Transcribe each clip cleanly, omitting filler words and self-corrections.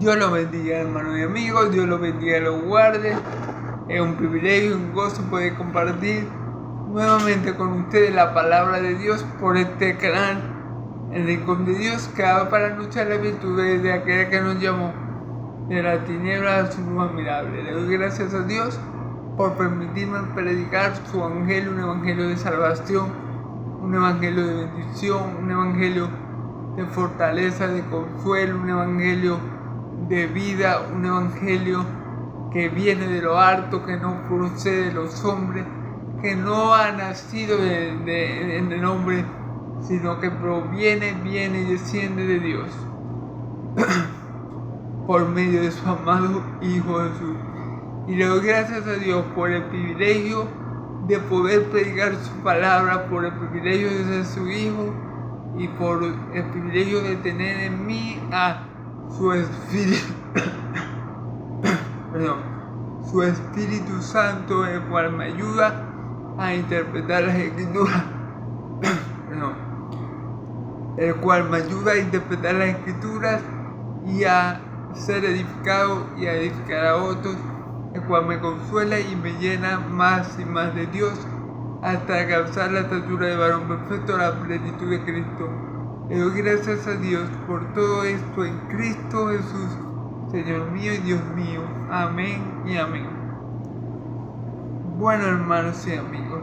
Dios los bendiga, hermanos y amigos. Dios los bendiga y los guarde. Es un privilegio y un gozo poder compartir nuevamente con ustedes la palabra de Dios por este canal, el Rincón de Dios, que va para anunciar las virtudes de aquel que nos llamó de la tiniebla a su luz admirable. Le doy gracias a Dios por permitirme predicar su evangelio, un evangelio de salvación, un evangelio de bendición, un evangelio de fortaleza, de consuelo, un evangelio de vida, un evangelio que viene de lo alto, que no procede de los hombres, que no ha nacido en el hombre, sino que viene y desciende de Dios por medio de su amado Hijo Jesús. Y le doy gracias a Dios por el privilegio de poder predicar su palabra, por el privilegio de ser su Hijo y por el privilegio de tener en mí a su Espíritu, su Espíritu Santo, el cual me ayuda a interpretar las Escrituras, el cual me ayuda a interpretar las Escrituras y a ser edificado y a edificar a otros, el cual me consuela y me llena más y más de Dios hasta alcanzar la estatura de varón perfecto, la plenitud de Cristo. Le doy gracias a Dios por todo esto en Cristo Jesús, Señor mío y Dios mío. Amén y amén. Bueno, hermanos y amigos,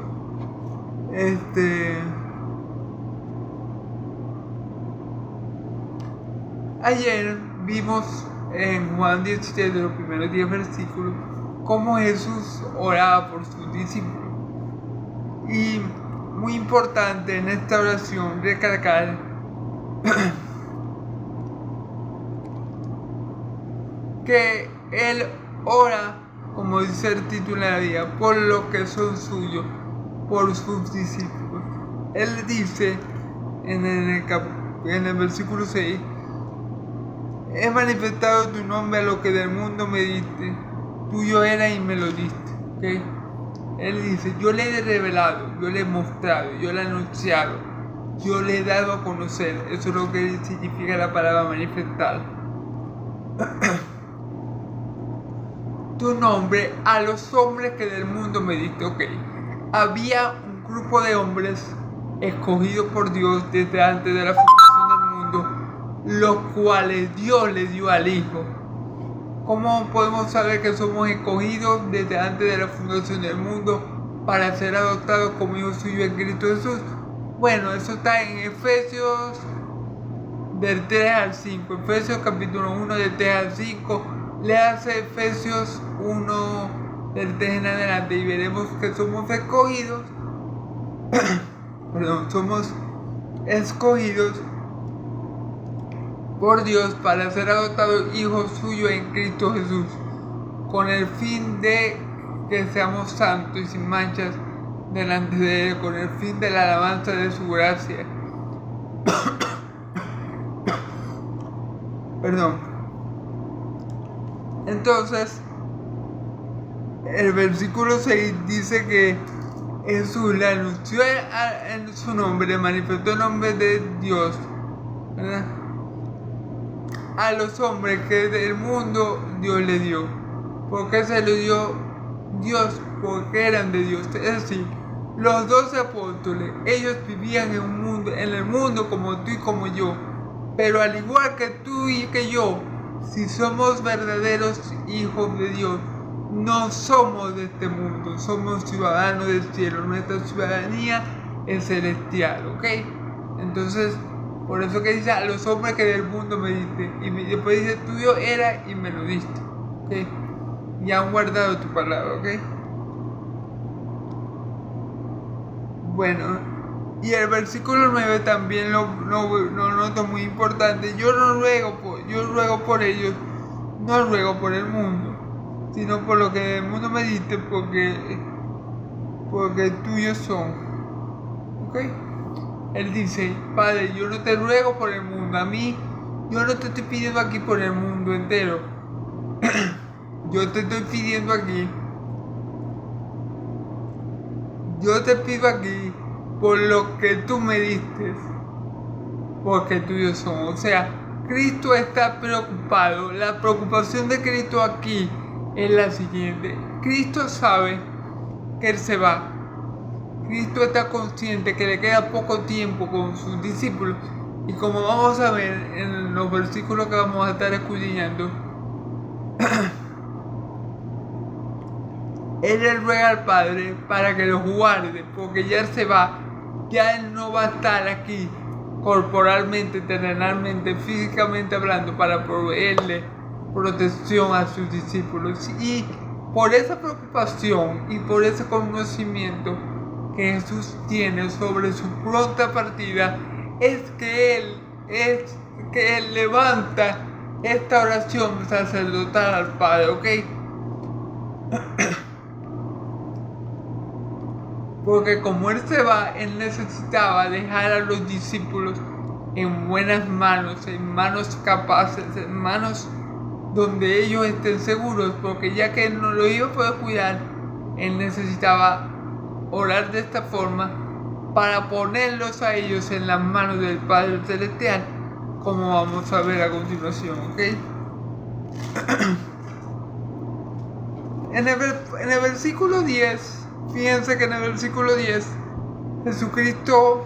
ayer vimos en Juan 17, los primeros 10 versículos, cómo Jesús oraba por sus discípulos. Y muy importante en esta oración recalcar que Él ora, como dice el título de la vida, por los que son suyos, por sus discípulos. Él dice en el versículo 6: he manifestado tu nombre a lo que del mundo me diste, tuyo era y me lo diste. ¿Okay? Él dice: yo le he revelado, yo le he mostrado, yo le he anunciado, yo le he dado a conocer. Eso es lo que significa la palabra manifestar. Tu nombre a los hombres que del mundo me diste. Okay. Había un grupo de hombres escogidos por Dios desde antes de la fundación del mundo, los cuales Dios le dio al Hijo. ¿Cómo podemos saber que somos escogidos desde antes de la fundación del mundo para ser adoptados como hijos suyos en Cristo Jesús? Bueno, eso está en Efesios del 3 al 5. Efesios capítulo 1 del 3 al 5. Le hace Efesios 1 del 3 en adelante y veremos que somos escogidos. Somos escogidos por Dios para ser adoptados hijos suyos en Cristo Jesús, con el fin de que seamos santos y sin manchas delante de Él, con el fin de la alabanza de su gracia. Entonces, el versículo 6 dice que Jesús le anunció en su nombre, le manifestó el nombre de Dios, ¿verdad?, a los hombres que del mundo Dios le dio. ¿Por qué se le dio Dios? Porque eran de Dios. Es decir, los 12 apóstoles, ellos vivían en el mundo como tú y como yo. Pero al igual que tú y que yo, si somos verdaderos hijos de Dios, no somos de este mundo, somos ciudadanos del cielo. Nuestra ciudadanía es celestial, ¿ok? Entonces, por eso que dice: a los hombres que del mundo me diste. Y después dice: tuyo era y me lo diste. ¿Okay? Y han guardado tu palabra. ¿Ok? Bueno, y el versículo 9 también lo noto muy importante. Yo ruego por ellos, no ruego por el mundo, sino por lo que del mundo me diste, porque tuyos son. ¿Ok? Él dice: Padre, yo no te ruego por el mundo. A mí, yo no te estoy pidiendo aquí por el mundo entero. Yo te estoy pidiendo aquí. Yo te pido aquí por lo que tú me diste, porque tuyos son. O sea, Cristo está preocupado. La preocupación de Cristo aquí es la siguiente. Cristo sabe que Él se va. Cristo está consciente que le queda poco tiempo con sus discípulos. Y como vamos a ver en los versículos que vamos a estar escudriñando, Él le ruega al Padre para que los guarde, porque ya Él se va. Ya Él no va a estar aquí corporalmente, terrenalmente, físicamente hablando, para proveerle protección a sus discípulos. Y por esa preocupación y por ese conocimiento que Jesús tiene sobre su pronta partida, es que Él levanta esta oración sacerdotal al Padre, ¿ok? Porque como Él se va, Él necesitaba dejar a los discípulos en buenas manos, en manos capaces, en manos donde ellos estén seguros, porque ya que Él no lo iba a poder cuidar, Él necesitaba orar de esta forma para ponerlos a ellos en las manos del Padre Celestial, como vamos a ver a continuación, ¿ok? En el versículo 10, fíjense que en el versículo 10, Jesucristo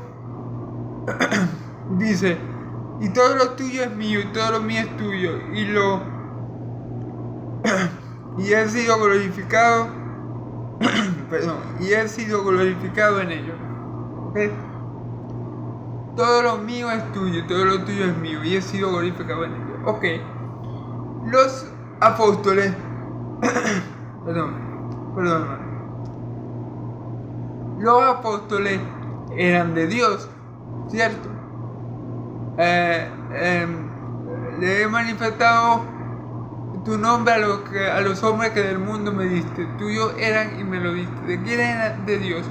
dice, y todo lo tuyo es mío, y todo lo mío es tuyo, y he sido glorificado, y he sido glorificado en ello. ¿Okay? Todo lo mío es tuyo, todo lo tuyo es mío, y he sido glorificado en ello. Ok. Los apóstoles, perdón. Los apóstoles eran de Dios, ¿cierto? Le he manifestado tu nombre a los hombres que del mundo me diste. Tuyos eran y me lo diste. ¿De quién eran? De Dios.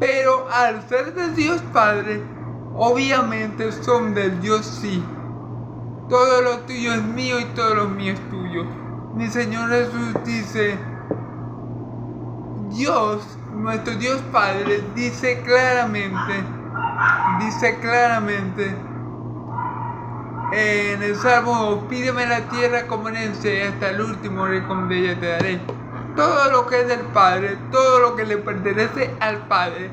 Pero al ser de Dios Padre, obviamente son del Dios sí. Todo lo tuyo es mío y todo lo mío es tuyo. Mi Señor Jesús dice, Dios, nuestro Dios Padre, dice claramente en el Salmo, pídeme la tierra como herencia y hasta el último rincón de ella te daré. Todo lo que es del Padre, todo lo que le pertenece al Padre,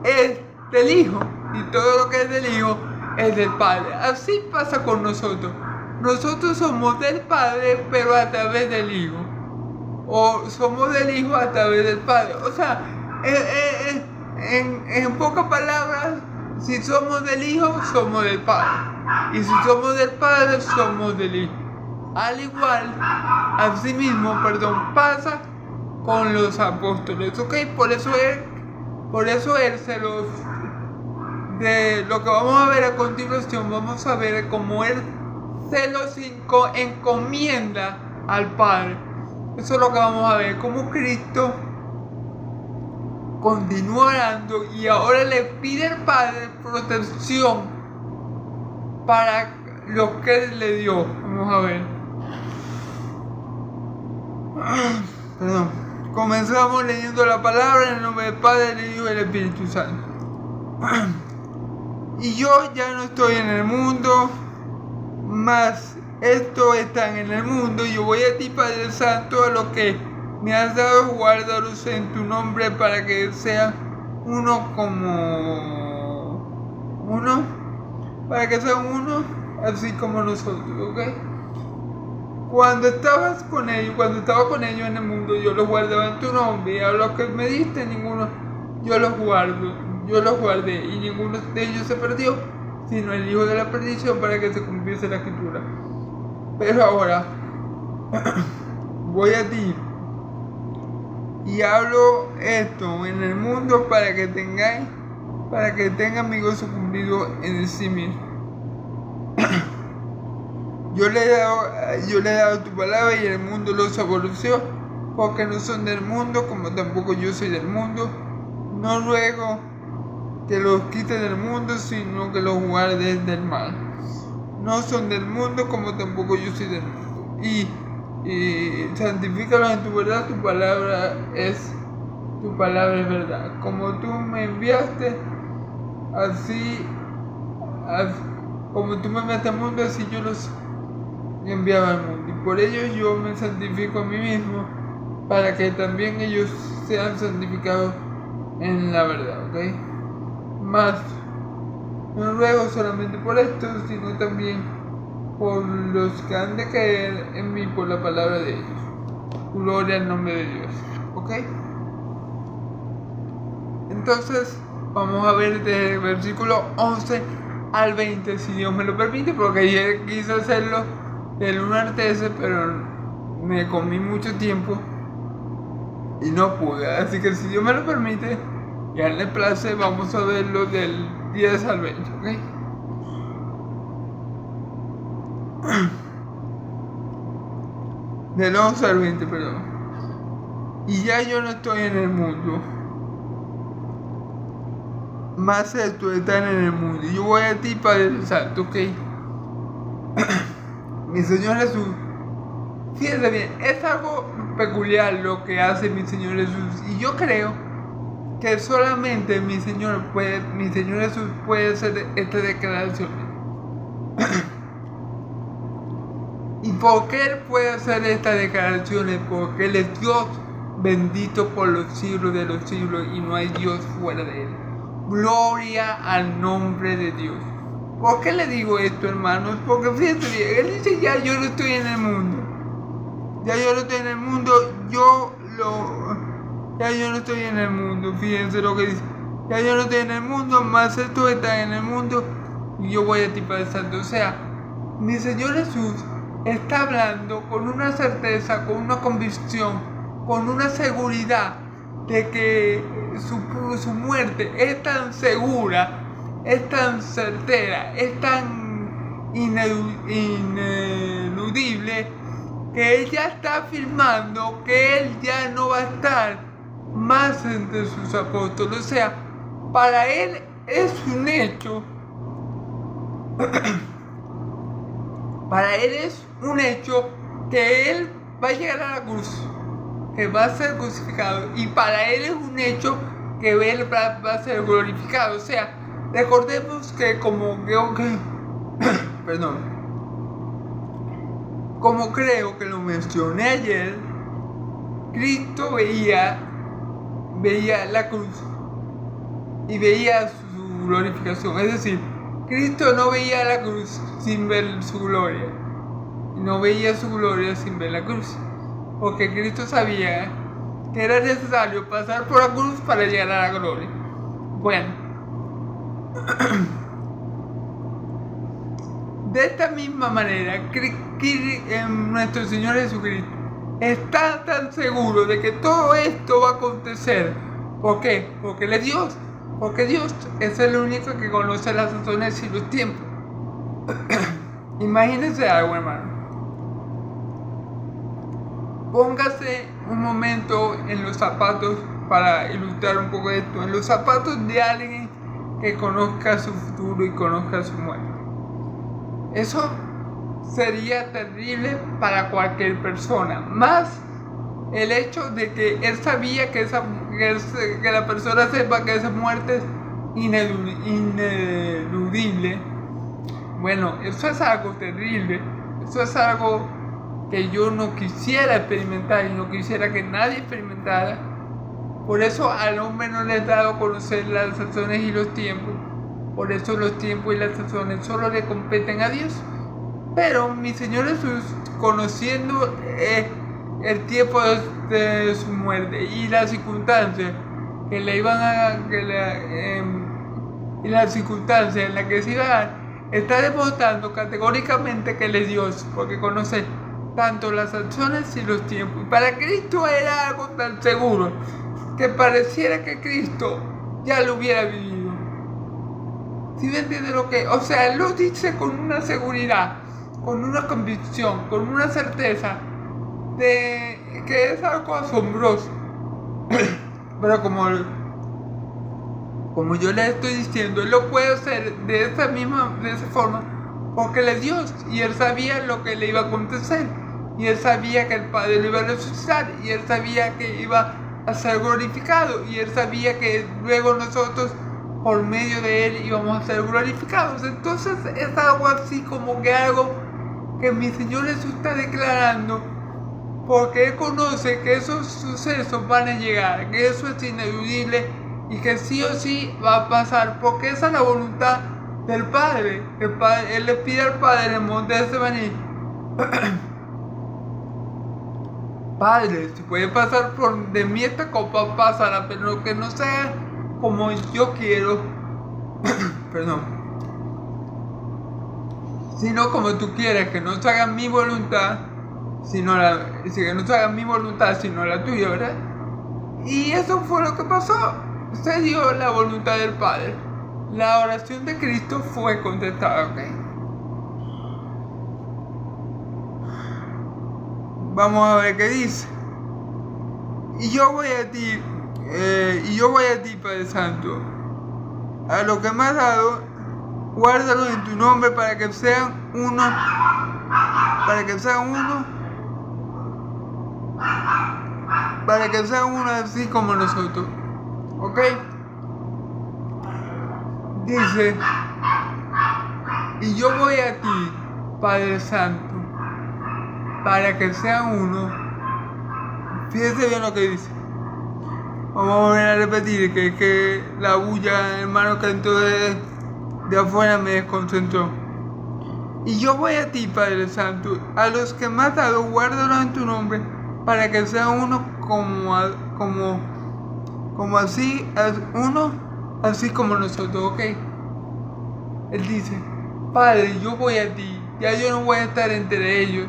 es del Hijo. Y todo lo que es del Hijo es del Padre. Así pasa con nosotros. Nosotros somos del Padre, pero a través del Hijo. O somos del Hijo a través del Padre. O sea, en pocas palabras, si somos del Hijo, somos del Padre. Y si somos del Padre, somos del Hijo. Al igual, pasa con los apóstoles, ¿ok? Por eso él se los... De lo que vamos a ver a continuación, vamos a ver cómo Él se los encomienda al Padre. Eso es lo que vamos a ver, cómo Cristo continúa orando y ahora le pide al Padre protección para lo que Él le dio. Vamos a ver. Comenzamos leyendo la palabra en el nombre del Padre, del Hijo y del Espíritu Santo. Y yo ya no estoy en el mundo, mas estos están en el mundo. Yo voy a ti, Padre Santo, a lo que me has dado, guárdalos en tu nombre para que sean uno como uno, para que sean uno así como nosotros, ¿ok? Cuando estaba con ellos en el mundo, yo los guardaba en tu nombre, y a los que me diste, ninguno, yo los guardé, y ninguno de ellos se perdió, sino el hijo de la perdición, para que se cumpliese la escritura. Pero ahora, voy a ti, y hablo esto en el mundo para que tengan mi gozo cumplido en sí mismo. Yo le he dado tu palabra y el mundo los aborreció, porque no son del mundo, como tampoco yo soy del mundo. No ruego que los quites del mundo, sino que los guardes del mal. No son del mundo, como tampoco yo soy del mundo. Y santifícalos en tu verdad, tu palabra es verdad. Como tú me enviaste, así como tú me enviaste al mundo, así yo los enviaba al mundo. Y por ello yo me santifico a mí mismo, para que también ellos sean santificados en la verdad, ¿ok? Más, no ruego solamente por esto, sino también por los que han de creer en mí por la palabra de ellos. Gloria al nombre de Dios, ¿ok? Entonces, vamos a ver del versículo 11 al 20, si Dios me lo permite, porque ayer quise hacerlo del 1 al 13, pero me comí mucho tiempo y no pude. Así que si Dios me lo permite, ya en el place, vamos a verlo del 10 al 20, ¿ok? Del 11 al 20, perdón. Y ya yo no estoy en el mundo, más esto están en el mundo. Yo voy a ti, Padre Santo, ¿ok? Mi Señor Jesús, fíjense bien, es algo peculiar lo que hace mi Señor Jesús. Y yo creo que solamente mi Señor Jesús puede hacer esta declaración. ¿Y por qué Él puede hacer estas declaraciones? Porque Él es Dios bendito por los siglos de los siglos y no hay Dios fuera de Él. Gloria al nombre de Dios. ¿Por qué le digo esto, hermanos? Porque fíjense bien, Él dice, ya yo no estoy en el mundo. Ya yo no estoy en el mundo, ya yo no estoy en el mundo, fíjense lo que dice. Ya yo no estoy en el mundo, más tú estás en el mundo y yo voy a ti, Padre Santo. O sea, mi Señor Jesús está hablando con una certeza, con una convicción, con una seguridad de que su muerte es tan segura, es tan certera, es tan ineludible, que Él ya está afirmando que Él ya no va a estar más entre sus apóstoles. O sea, para Él es un hecho. Para Él es un hecho que Él va a llegar a la cruz, que va a ser crucificado, y para Él es un hecho que Él va a ser glorificado. O sea, recordemos que como creo que lo mencioné ayer, Cristo veía la cruz y veía su glorificación. Es decir, Cristo no veía la cruz sin ver su gloria. Y no veía su gloria sin ver la cruz. Porque Cristo sabía que era necesario pasar por la cruz para llegar a la gloria. Bueno. De esta misma manera, nuestro Señor Jesucristo está tan seguro de que todo esto va a acontecer. ¿Por qué? Porque Él es Dios. Porque Dios es el único que conoce las sazones y los tiempos. Imagínense algo, hermano. Póngase un momento en los zapatos, para ilustrar un poco esto, en los zapatos de alguien que conozca su futuro y conozca su muerte. Eso sería terrible para cualquier persona. Más el hecho de que él sabía que la persona sepa que esa muerte es ineludible. Bueno, eso es algo terrible. Eso es algo que yo no quisiera experimentar y no quisiera que nadie experimentara. Por eso al hombre no le he dado a conocer las sazones y los tiempos. Por eso los tiempos y las sazones solo le competen a Dios. Pero mi Señor Jesús, conociendo el tiempo de su muerte y las circunstancias que le iban a y las circunstancias en las que se iba a dar, está demostrando categóricamente que Él es Dios, porque conoce tanto las sazones y los tiempos. Y para Cristo era algo tan seguro que pareciera que Cristo ya lo hubiera vivido. ¿Sí me entiende lo que? O sea, Él lo dice con una seguridad, con una convicción, con una certeza de que es algo asombroso. Pero como yo le estoy diciendo, Él lo puede hacer de esa forma, porque Él es Dios y Él sabía lo que le iba a acontecer, y Él sabía que el Padre lo iba a resucitar, y Él sabía que iba a ser glorificado, y Él sabía que luego nosotros por medio de Él íbamos a ser glorificados. Entonces es algo así como que algo que mi Señor Jesús está declarando, porque Él conoce que esos sucesos van a llegar, que eso es ineludible y que sí o sí va a pasar, porque esa es la voluntad del Padre. Él le pide al Padre en el monte de Getsemaní: Padre, si puede pasar por de mí esta copa, pásala, pero que no sea como yo quiero, perdón, sino como tú quieres, que no se haga mi voluntad, que no se haga mi voluntad, sino la tuya, ¿verdad? Y eso fue lo que pasó. Se dio la voluntad del Padre. La oración de Cristo fue contestada, ¿ok? Vamos a ver qué dice. Y yo voy a ti, Padre Santo, a lo que me has dado, guárdalo en tu nombre para que sean uno, así como nosotros. ¿Ok? Dice: y yo voy a ti, Padre Santo, para que sean uno. Fíjense bien lo que dice. Vamos a volver a repetir, que la bulla, hermano, que entonces de afuera me desconcentró. Y yo voy a ti, Padre Santo, a los que me has dado, guárdalos en tu nombre, para que sean uno así como nosotros, ¿ok? Él dice: Padre, yo voy a ti, ya yo no voy a estar entre ellos,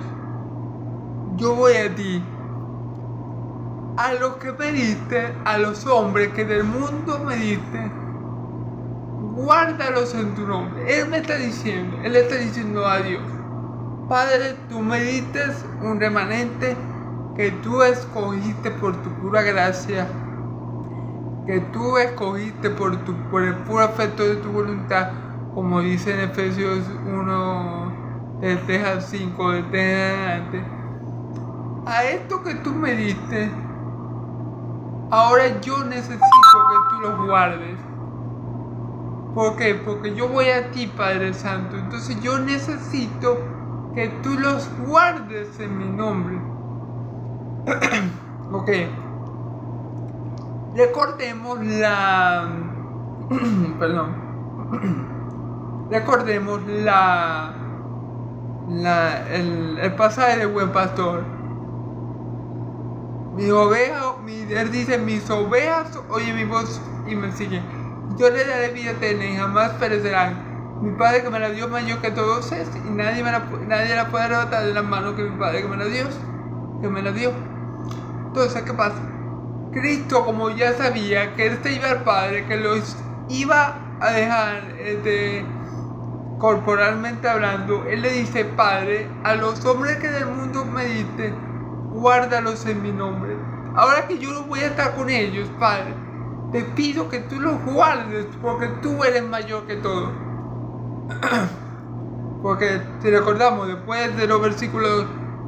yo voy a ti. A los que me diste, a los hombres que del mundo me diste, guárdalos en tu nombre. Él le está diciendo a Dios: Padre, tú me diste un remanente que tú escogiste por tu pura gracia, que tú escogiste por el puro afecto de tu voluntad, como dice en Efesios 1, del 3 al 5, del 3 en adelante. A esto que tú me diste, ahora yo necesito que tú los guardes. ¿Por qué? Porque yo voy a ti, Padre Santo. Entonces yo necesito que tú los guardes en mi nombre. Ok. Recordemos el pasaje del buen pastor. Él dice: mis ovejas oyen mi voz y me siguen. Yo le daré vida eterna y jamás perecerán. Mi Padre que me la dio mayor que todos es, y nadie la puede arrebatar de las manos que mi Padre que me la dio. Entonces, ¿qué pasa? Cristo, como ya sabía que Él se iba al Padre, que los iba a dejar corporalmente hablando, Él le dice: Padre, a los hombres que del mundo me diste, guárdalos en mi nombre. Ahora que yo no voy a estar con ellos, Padre, te pido que tú los guardes, porque tú eres mayor que todo. Porque si recordamos, después de los versículos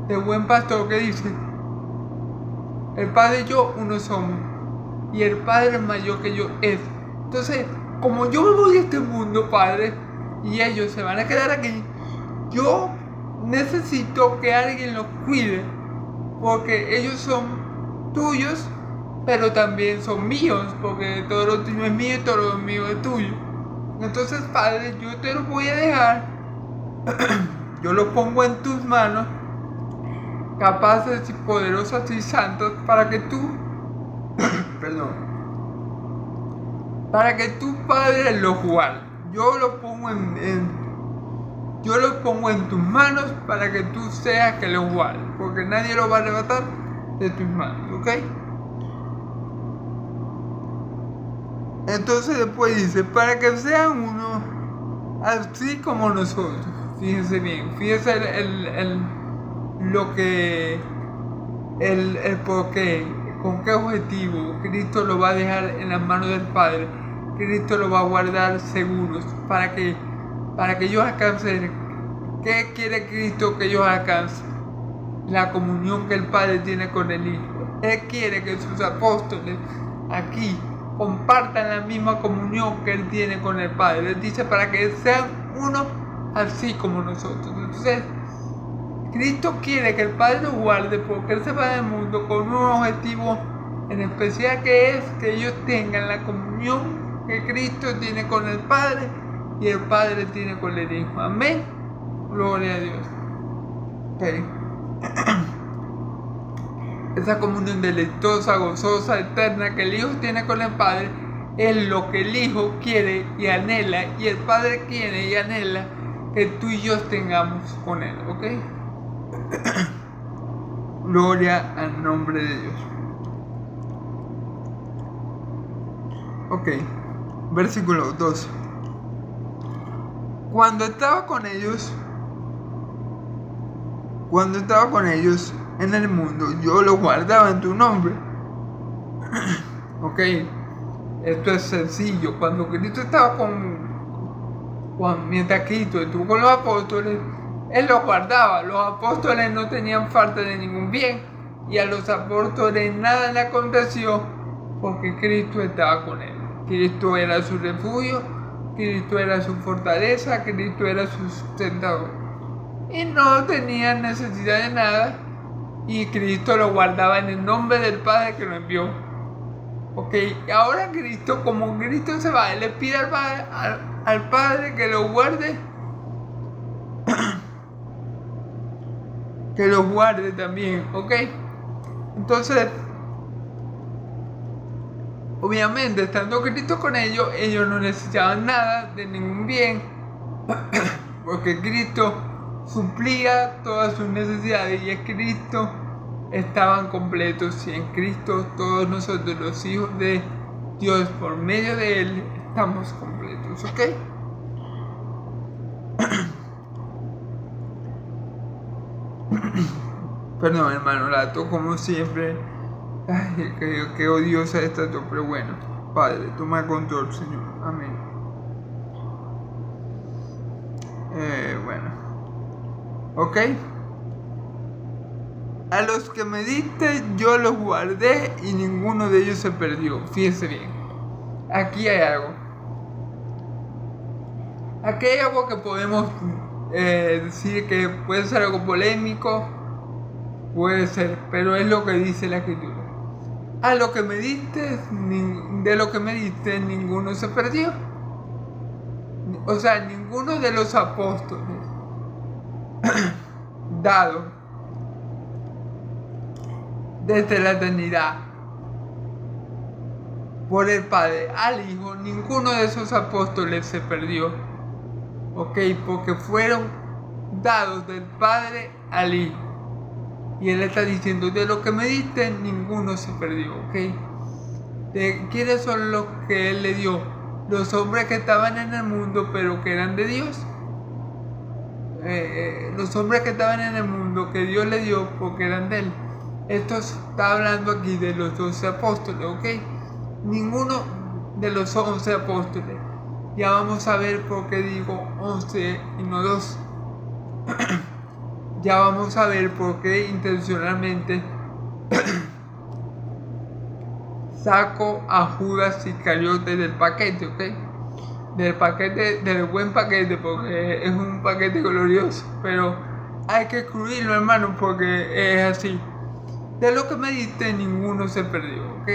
del buen pastor, que dice: el Padre y yo uno somos, y el Padre es mayor que yo es. Entonces, como yo me voy de este mundo, Padre, y ellos se van a quedar aquí, yo necesito que alguien los cuide, porque ellos son tuyos, pero también son míos, porque todo lo tuyo es mío y todo lo mío es tuyo. Entonces, Padre, yo te lo voy a dejar, yo lo pongo en tus manos, capaces y poderosas y santos, para que tú, Padre, lo guardes. Yo lo pongo en tus manos para que tú seas que lo guardes, porque nadie lo va a arrebatar de tus manos, ¿ok? Entonces después dice: para que sean uno así como nosotros. Fíjense bien, fíjense el porqué, con qué objetivo Cristo lo va a dejar en las manos del Padre. Cristo lo va a guardar seguros para que ellos alcancen. ¿Qué quiere Cristo que ellos alcancen? La comunión que el Padre tiene con el Hijo. Él quiere que sus apóstoles aquí, compartan la misma comunión que Él tiene con el Padre. Él dice para que sean uno así como nosotros. Entonces, Cristo quiere que el Padre los guarde porque Él se va del mundo con un objetivo en especial, que es que ellos tengan la comunión que Cristo tiene con el Padre y el Padre tiene con el Hijo. Amén. Gloria a Dios. Okay. Esa comunión deleitosa, gozosa, eterna que el Hijo tiene con el Padre es lo que el Hijo quiere y anhela, y el Padre quiere y anhela que tú y yo tengamos con Él, ¿ok? Gloria al nombre de Dios. Ok, versículo 2. Cuando estaba con ellos en el mundo, yo los guardaba en tu nombre. Ok, esto es sencillo. Cuando Cristo estaba mientras Cristo estuvo con los apóstoles, Él los guardaba. Los apóstoles no tenían falta de ningún bien, y a los apóstoles nada le aconteció porque Cristo estaba con Él. Cristo era su refugio, Cristo era su fortaleza, Cristo era su sustentador. Y no tenían necesidad de nada, y Cristo lo guardaba en el nombre del Padre que lo envió. Ok, y ahora Cristo, como Cristo se va, Él le pide al Padre que lo guarde, que lo guarde también, ok. Entonces, obviamente, estando Cristo con ellos no necesitaban nada de ningún bien, porque Cristo suplía todas sus necesidades, y en Cristo estaban completos, y en Cristo todos nosotros, los hijos de Dios, por medio de Él, estamos completos, ¿ok? Perdón, hermano, Lato, como siempre. Ay, qué odiosa esta, pero bueno. Padre, toma control, Señor. Amén. Bueno. ¿Ok? A los que me diste, yo los guardé y ninguno de ellos se perdió. Fíjense bien. Aquí hay algo. Aquí hay algo que podemos decir que puede ser algo polémico. Puede ser, pero es lo que dice la Escritura. A lo que me diste, de lo que me diste, ninguno se perdió. O sea, ninguno de los apóstoles dados desde la eternidad por el Padre al Hijo, ninguno de esos apóstoles se perdió. Ok, porque fueron dados del Padre al Hijo. Y Él está diciendo, de lo que me diste, ninguno se perdió, ¿ok? ¿De quiénes son los que Él le dio? Los hombres que estaban en el mundo, pero que eran de Dios. Los hombres que estaban en el mundo, que Dios le dio, porque eran de Él. Esto está hablando aquí de los 12 apóstoles, ¿ok? Ninguno de los 11 apóstoles. Ya vamos a ver por qué digo 11 y no 2. Ya vamos a ver por qué intencionalmente saco a Judas Iscariote del paquete, ¿ok? Del buen paquete, porque es un paquete glorioso, pero hay que excluirlo, hermano, porque es así. De lo que me diste, ninguno se perdió, ¿ok?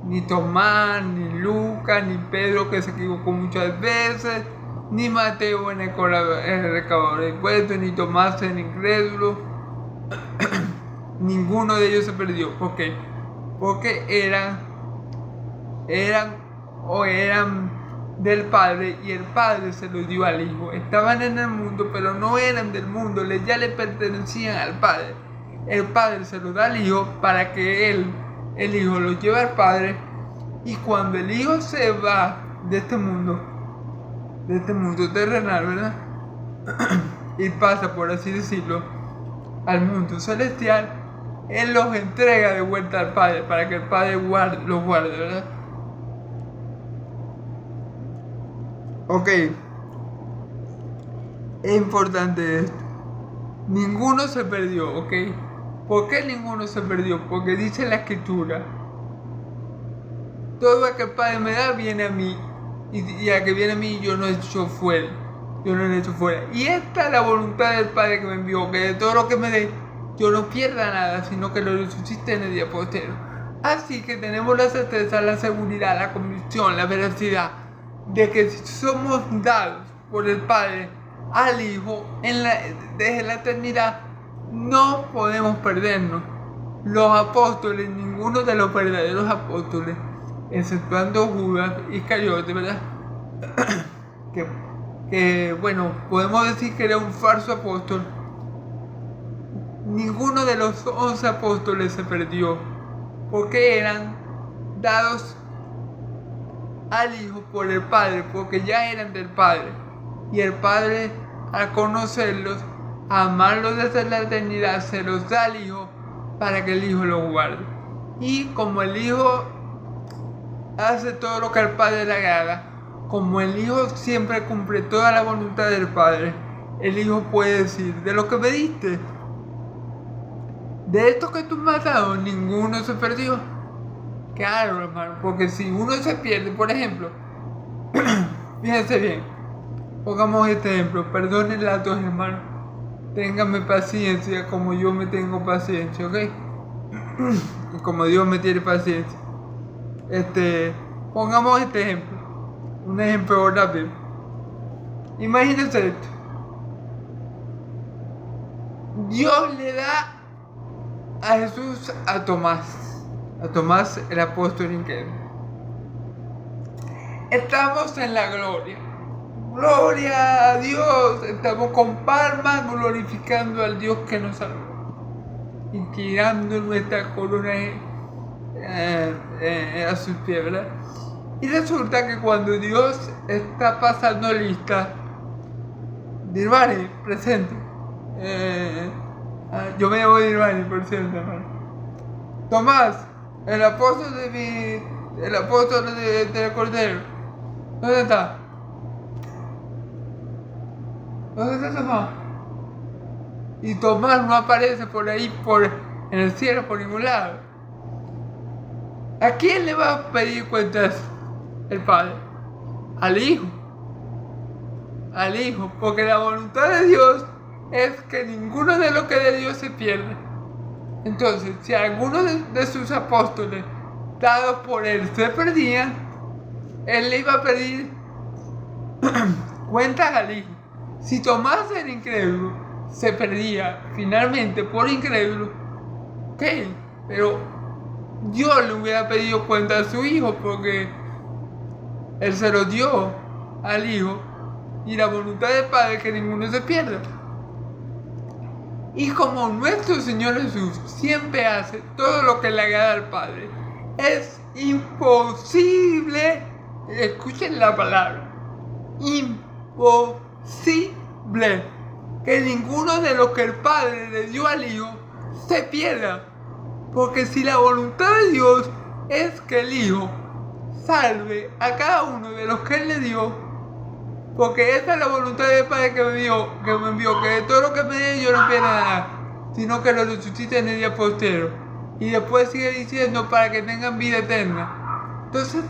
Ni Tomás, ni Lucas, ni Pedro, que se equivocó muchas veces, ni Mateo en el recaudador de impuestos, ni Tomás el incrédulo. Ninguno de ellos se perdió. ¿Por qué? Porque eran del Padre, y el Padre se los dio al Hijo. Estaban en el mundo, pero no eran del mundo, ya le pertenecían al Padre. El Padre se los da al Hijo para que el Hijo los lleve al Padre, y cuando el Hijo se va de este mundo terrenal, ¿verdad? Y pasa, por así decirlo, al mundo celestial, Él los entrega de vuelta al Padre para que el Padre los guarde, ¿verdad? Ok. Es importante esto. Ninguno se perdió, ¿ok? ¿Por qué ninguno se perdió? Porque dice la Escritura todo lo que el Padre me da viene a mí. Y a que viene a mí yo no echo fuera. Y esta es la voluntad del Padre que me envió, que de todo lo que me dé, yo no pierda nada, sino que lo resucite en el día postero. Así que tenemos la certeza, la seguridad, la convicción, la veracidad de que si somos dados por el Padre al Hijo desde la eternidad, no podemos perdernos. Los apóstoles, ninguno de los verdaderos apóstoles, exceptuando Judas Iscariote, ¿verdad? que bueno, podemos decir que era un falso apóstol. Ninguno de los 11 apóstoles se perdió, porque eran dados al Hijo por el Padre, porque ya eran del Padre. Y el Padre, al conocerlos, amarlos desde la eternidad, se los da al Hijo para que el Hijo los guarde. Y como el Hijo hace todo lo que al Padre le agrada, como el Hijo siempre cumple toda la voluntad del Padre, el Hijo puede decir: de lo que me diste, de esto que tú me has dado, ninguno se perdió. Claro, hermano, porque si uno se pierde, por ejemplo, fíjense bien, pongamos este ejemplo, perdonen las dos, hermanos, ténganme paciencia como yo me tengo paciencia, ¿ok? Y como Dios me tiene paciencia. Pongamos este ejemplo, un ejemplo rápido. Imagínense esto. Dios le da a Jesús a Tomás el apóstol incrédulo. Estamos en la gloria. Gloria a Dios. Estamos con palmas glorificando al Dios que nos salvó, inclinando nuestra corona a sus pies, ¿verdad? Y resulta que cuando Dios está pasando lista, Dirvani, presente. Yo me llamo Dirvani, por cierto, hermano. Tomás, el apóstol del Cordero, ¿dónde está? ¿Dónde está Tomás? Y Tomás no aparece por ahí, en el cielo, por ningún lado. ¿A quién le va a pedir cuentas el Padre? Al Hijo. Al Hijo, porque la voluntad de Dios es que ninguno de los que de Dios se pierde. Entonces, si alguno de sus apóstoles dados por él se perdían, él le iba a pedir cuentas al Hijo. Si Tomás era incrédulo, se perdía finalmente por incrédulo, ok, pero Dios le hubiera pedido cuentas a su Hijo, porque él se lo dio al Hijo, y la voluntad del Padre es que ninguno se pierda. Y como nuestro Señor Jesús siempre hace todo lo que le agrada al Padre, es imposible, escuchen la palabra, imposible que ninguno de los que el Padre le dio al Hijo se pierda. Porque si la voluntad de Dios es que el Hijo salve a cada uno de los que Él le dio, porque esa es la voluntad del Padre que me envió, que de todo lo que me dé yo no pierda nada, sino que lo resucite en el día postero. Y después sigue diciendo: para que tengan vida eterna. Entonces,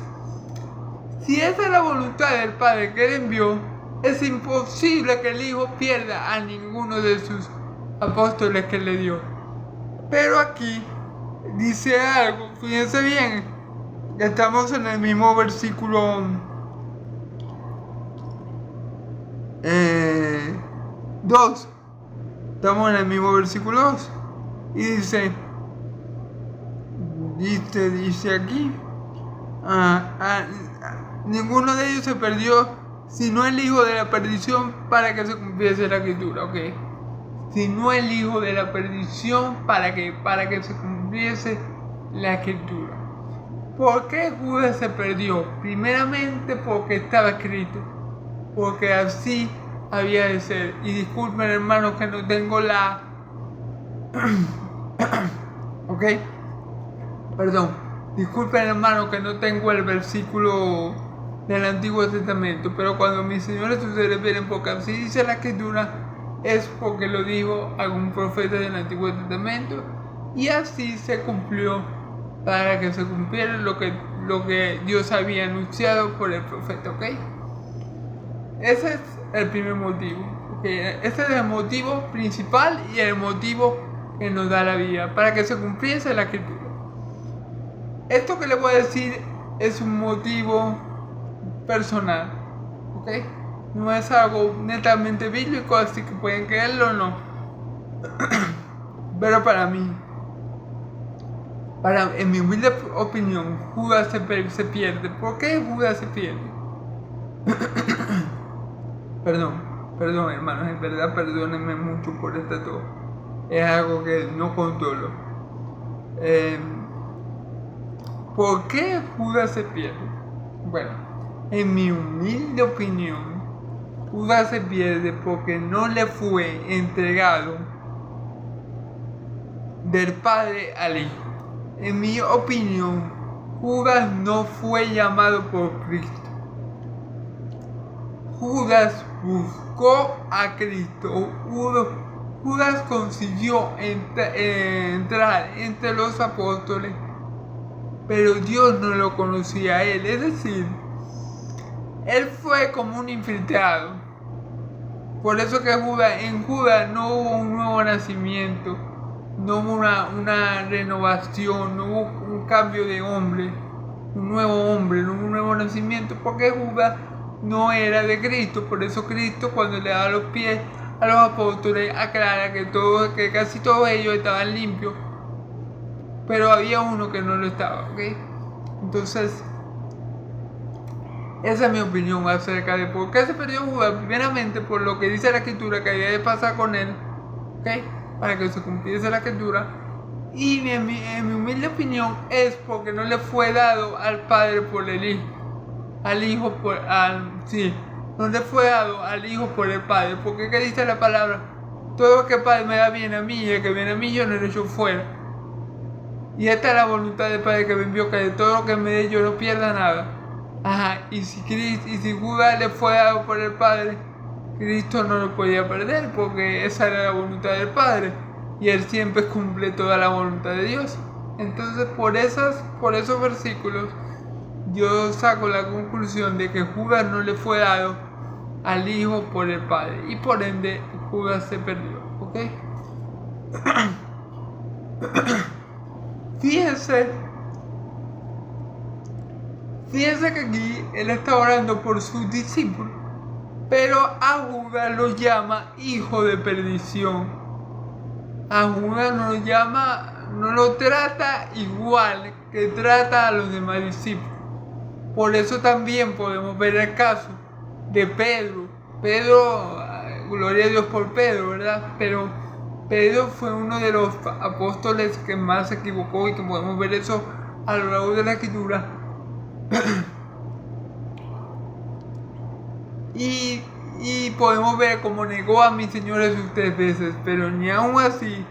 si esa es la voluntad del Padre que Él envió, es imposible que el Hijo pierda a ninguno de sus apóstoles que Él le dio. Pero aquí dice algo, fíjense bien, estamos en el mismo versículo 2. Estamos en el mismo versículo 2. Y dice aquí, ninguno de ellos se perdió, sino el hijo de la perdición, para que se cumpliese la escritura, ¿ok? Sino el hijo de la perdición, para que se cumpliese la escritura. ¿Por qué Judas se perdió? Primeramente porque estaba escrito, porque así había de ser. Y disculpen, hermanos, que no tengo la ok, perdón, disculpen, hermanos, que no tengo el versículo del Antiguo Testamento, pero cuando mis señores Jesús se refieren porque así dice la escritura, es porque lo dijo algún profeta del Antiguo Testamento, y así se cumplió, para que se cumpliera lo que lo que Dios había anunciado por el profeta, ¿ok? Ese es el primer motivo, ¿okay? Ese es el motivo principal y el motivo que nos da la vida, para que se cumpliese la escritura. Esto que les voy a decir es un motivo personal, ¿ok? No es algo netamente bíblico, así que pueden creerlo o no. Pero para mí, en mi humilde opinión, Judas se pierde. ¿Por qué Judas se pierde? Perdón hermanos, en verdad perdónenme mucho por esta tos. Es algo que no controlo. ¿Por qué Judas se pierde? Bueno, en mi humilde opinión, Judas se pierde porque no le fue entregado del Padre al Hijo. En mi opinión, Judas no fue llamado por Cristo. Judas buscó a Cristo. Judas consiguió entrar entre los apóstoles, pero Dios no lo conocía a él. Es decir, él fue como un infiltrado. Por eso que en Judas no hubo un nuevo nacimiento, no hubo una renovación, no hubo un cambio de hombre, un nuevo nacimiento, porque Judas no era de Cristo. Por eso Cristo, cuando le da los pies a los apóstoles, aclara que casi todos ellos estaban limpios, pero había uno que no lo estaba, ¿ok? Entonces, esa es mi opinión acerca de por qué se perdió Judas. Primeramente, por lo que dice la escritura que había de pasar con él, ¿ok? Para que se cumpliese la escritura. Y en mi humilde opinión es porque no le fue dado al Padre por el Hijo. No le fue dado al Hijo por el Padre. Porque ¿qué dice la palabra? Todo lo que el Padre me da viene a mí, y el que viene a mí yo no lo echo fuera. Y esta es la voluntad del Padre que me envió, que de todo lo que me dé yo no pierda nada. Y si Judas le fue dado por el Padre, Cristo no lo podía perder, porque esa era la voluntad del Padre, y Él siempre cumple toda la voluntad de Dios. Entonces por esos versículos yo saco la conclusión de que Judas no le fue dado al Hijo por el Padre, y por ende Judas se perdió, ¿ok? Fíjense que aquí él está orando por sus discípulos, pero a Judas lo llama hijo de perdición. A Judas no lo trata igual que trata a los demás discípulos. Por eso también podemos ver el caso de Pedro. Gloria a Dios por Pedro, ¿verdad? Pero Pedro fue uno de los apóstoles que más se equivocó, y que podemos ver eso a lo largo de la escritura. y podemos ver cómo negó a mi Señor Jesús 3 veces, pero ni aún así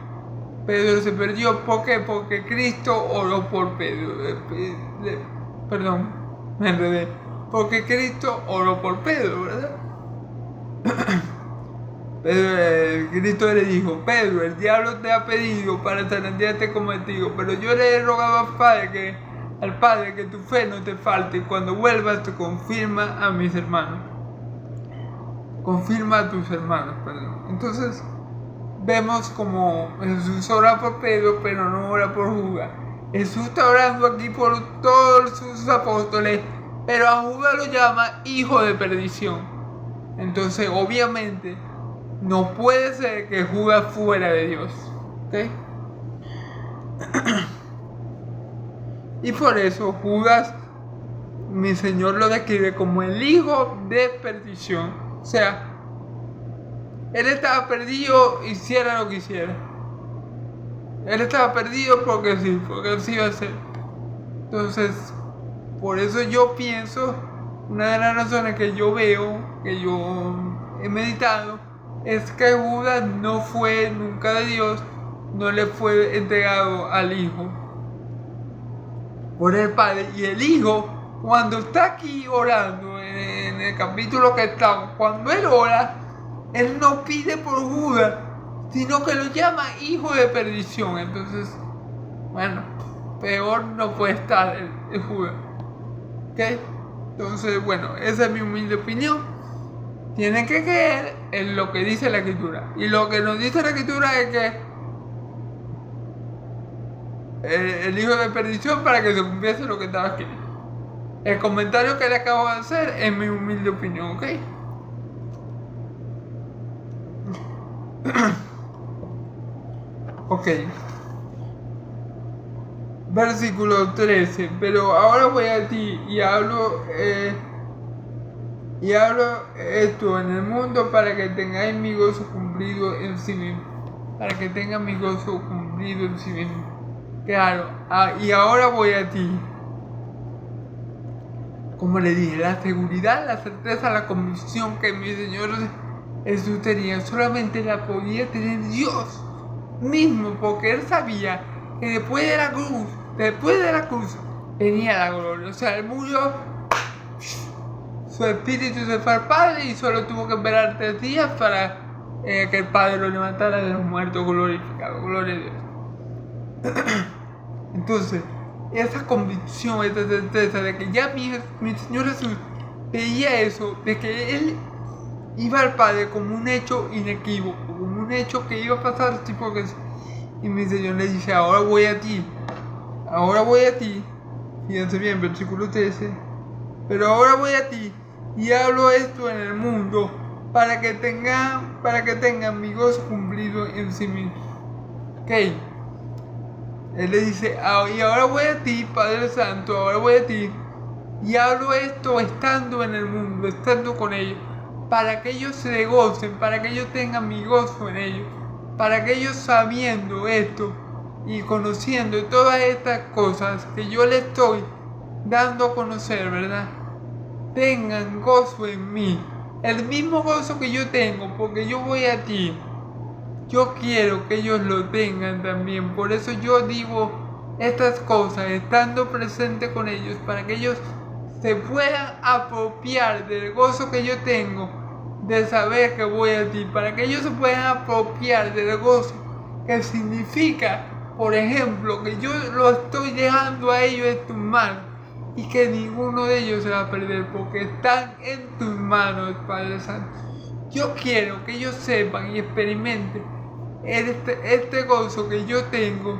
Pedro se perdió. ¿Por qué? Porque Cristo oró por Pedro. Perdón, me enredé. Porque Cristo oró por Pedro, ¿verdad? Cristo le dijo: Pedro, el diablo te ha pedido para zarandearte como el trigo, pero yo le he rogado al Padre que tu fe no te falte, y cuando vuelvas te confirma a mis hermanos. Confirma a tus hermanos, perdón. Entonces vemos como Jesús ora por Pedro, pero no ora por Judas. Jesús está orando aquí por todos sus apóstoles, pero a Judas lo llama hijo de perdición. Entonces obviamente no puede ser que Judas fuera de Dios, ¿ok? Y por eso Judas, mi Señor lo describe como el hijo de perdición. O sea, él estaba perdido, hiciera lo que hiciera. Él estaba perdido porque así iba a ser. Entonces, por eso yo pienso, una de las razones que yo veo, que yo he meditado, es que Judas no fue nunca de Dios, no le fue entregado al Hijo por el Padre. Y el Hijo, cuando está aquí orando, en el capítulo que estamos, cuando él ora, él no pide por Judas, sino que lo llama hijo de perdición. Entonces, bueno, peor no puede estar el Judas. ¿Ok? Entonces, bueno, esa es mi humilde opinión. Tienen que creer en lo que dice la Escritura. Y lo que nos dice la Escritura es que el hijo de perdición para que se cumpliese lo que estaba escrito. El comentario que le acabo de hacer es mi humilde opinión, ¿ok? Ok. Versículo 13. Pero ahora voy a ti y hablo esto en el mundo para que tengáis mi gozo cumplido en sí mismo. Para que tenga mi gozo cumplido en sí mismo. Claro. Y ahora voy a ti. Como le dije, la seguridad, la certeza, la convicción que mi Señor Jesús tenía, solamente la podía tener Dios mismo, porque Él sabía que después de la cruz, venía la gloria. O sea, Él murió, su espíritu se fue al Padre y solo tuvo que esperar 3 días para que el Padre lo levantara de los muertos glorificado. Gloria a Dios. Entonces, esa convicción, esa certeza de que ya mi Señor Jesús veía eso, de que Él iba al Padre como un hecho inequívoco, como un hecho que iba a pasar, tipo que... Y mi Señor le dice, ahora voy a ti, fíjense bien, versículo 13, pero ahora voy a ti y hablo esto en el mundo para que tengan mi gozo cumplido en sí mismo. Ok. Él le dice, y ahora voy a ti, Padre Santo, ahora voy a ti, y hablo esto estando en el mundo, estando con ellos, para que ellos se gocen, para que ellos tengan mi gozo en ellos, para que ellos sabiendo esto y conociendo todas estas cosas que yo les estoy dando a conocer, ¿verdad? Tengan gozo en mí, el mismo gozo que yo tengo, porque yo voy a ti. Yo quiero que ellos lo tengan también, por eso yo digo estas cosas estando presente con ellos, para que ellos se puedan apropiar del gozo que yo tengo de saber que voy a ti, para que ellos se puedan apropiar del gozo que significa, por ejemplo, que yo lo estoy dejando a ellos en tus manos y que ninguno de ellos se va a perder porque están en tus manos, Padre Santo. Yo quiero que ellos sepan y experimenten este gozo que yo tengo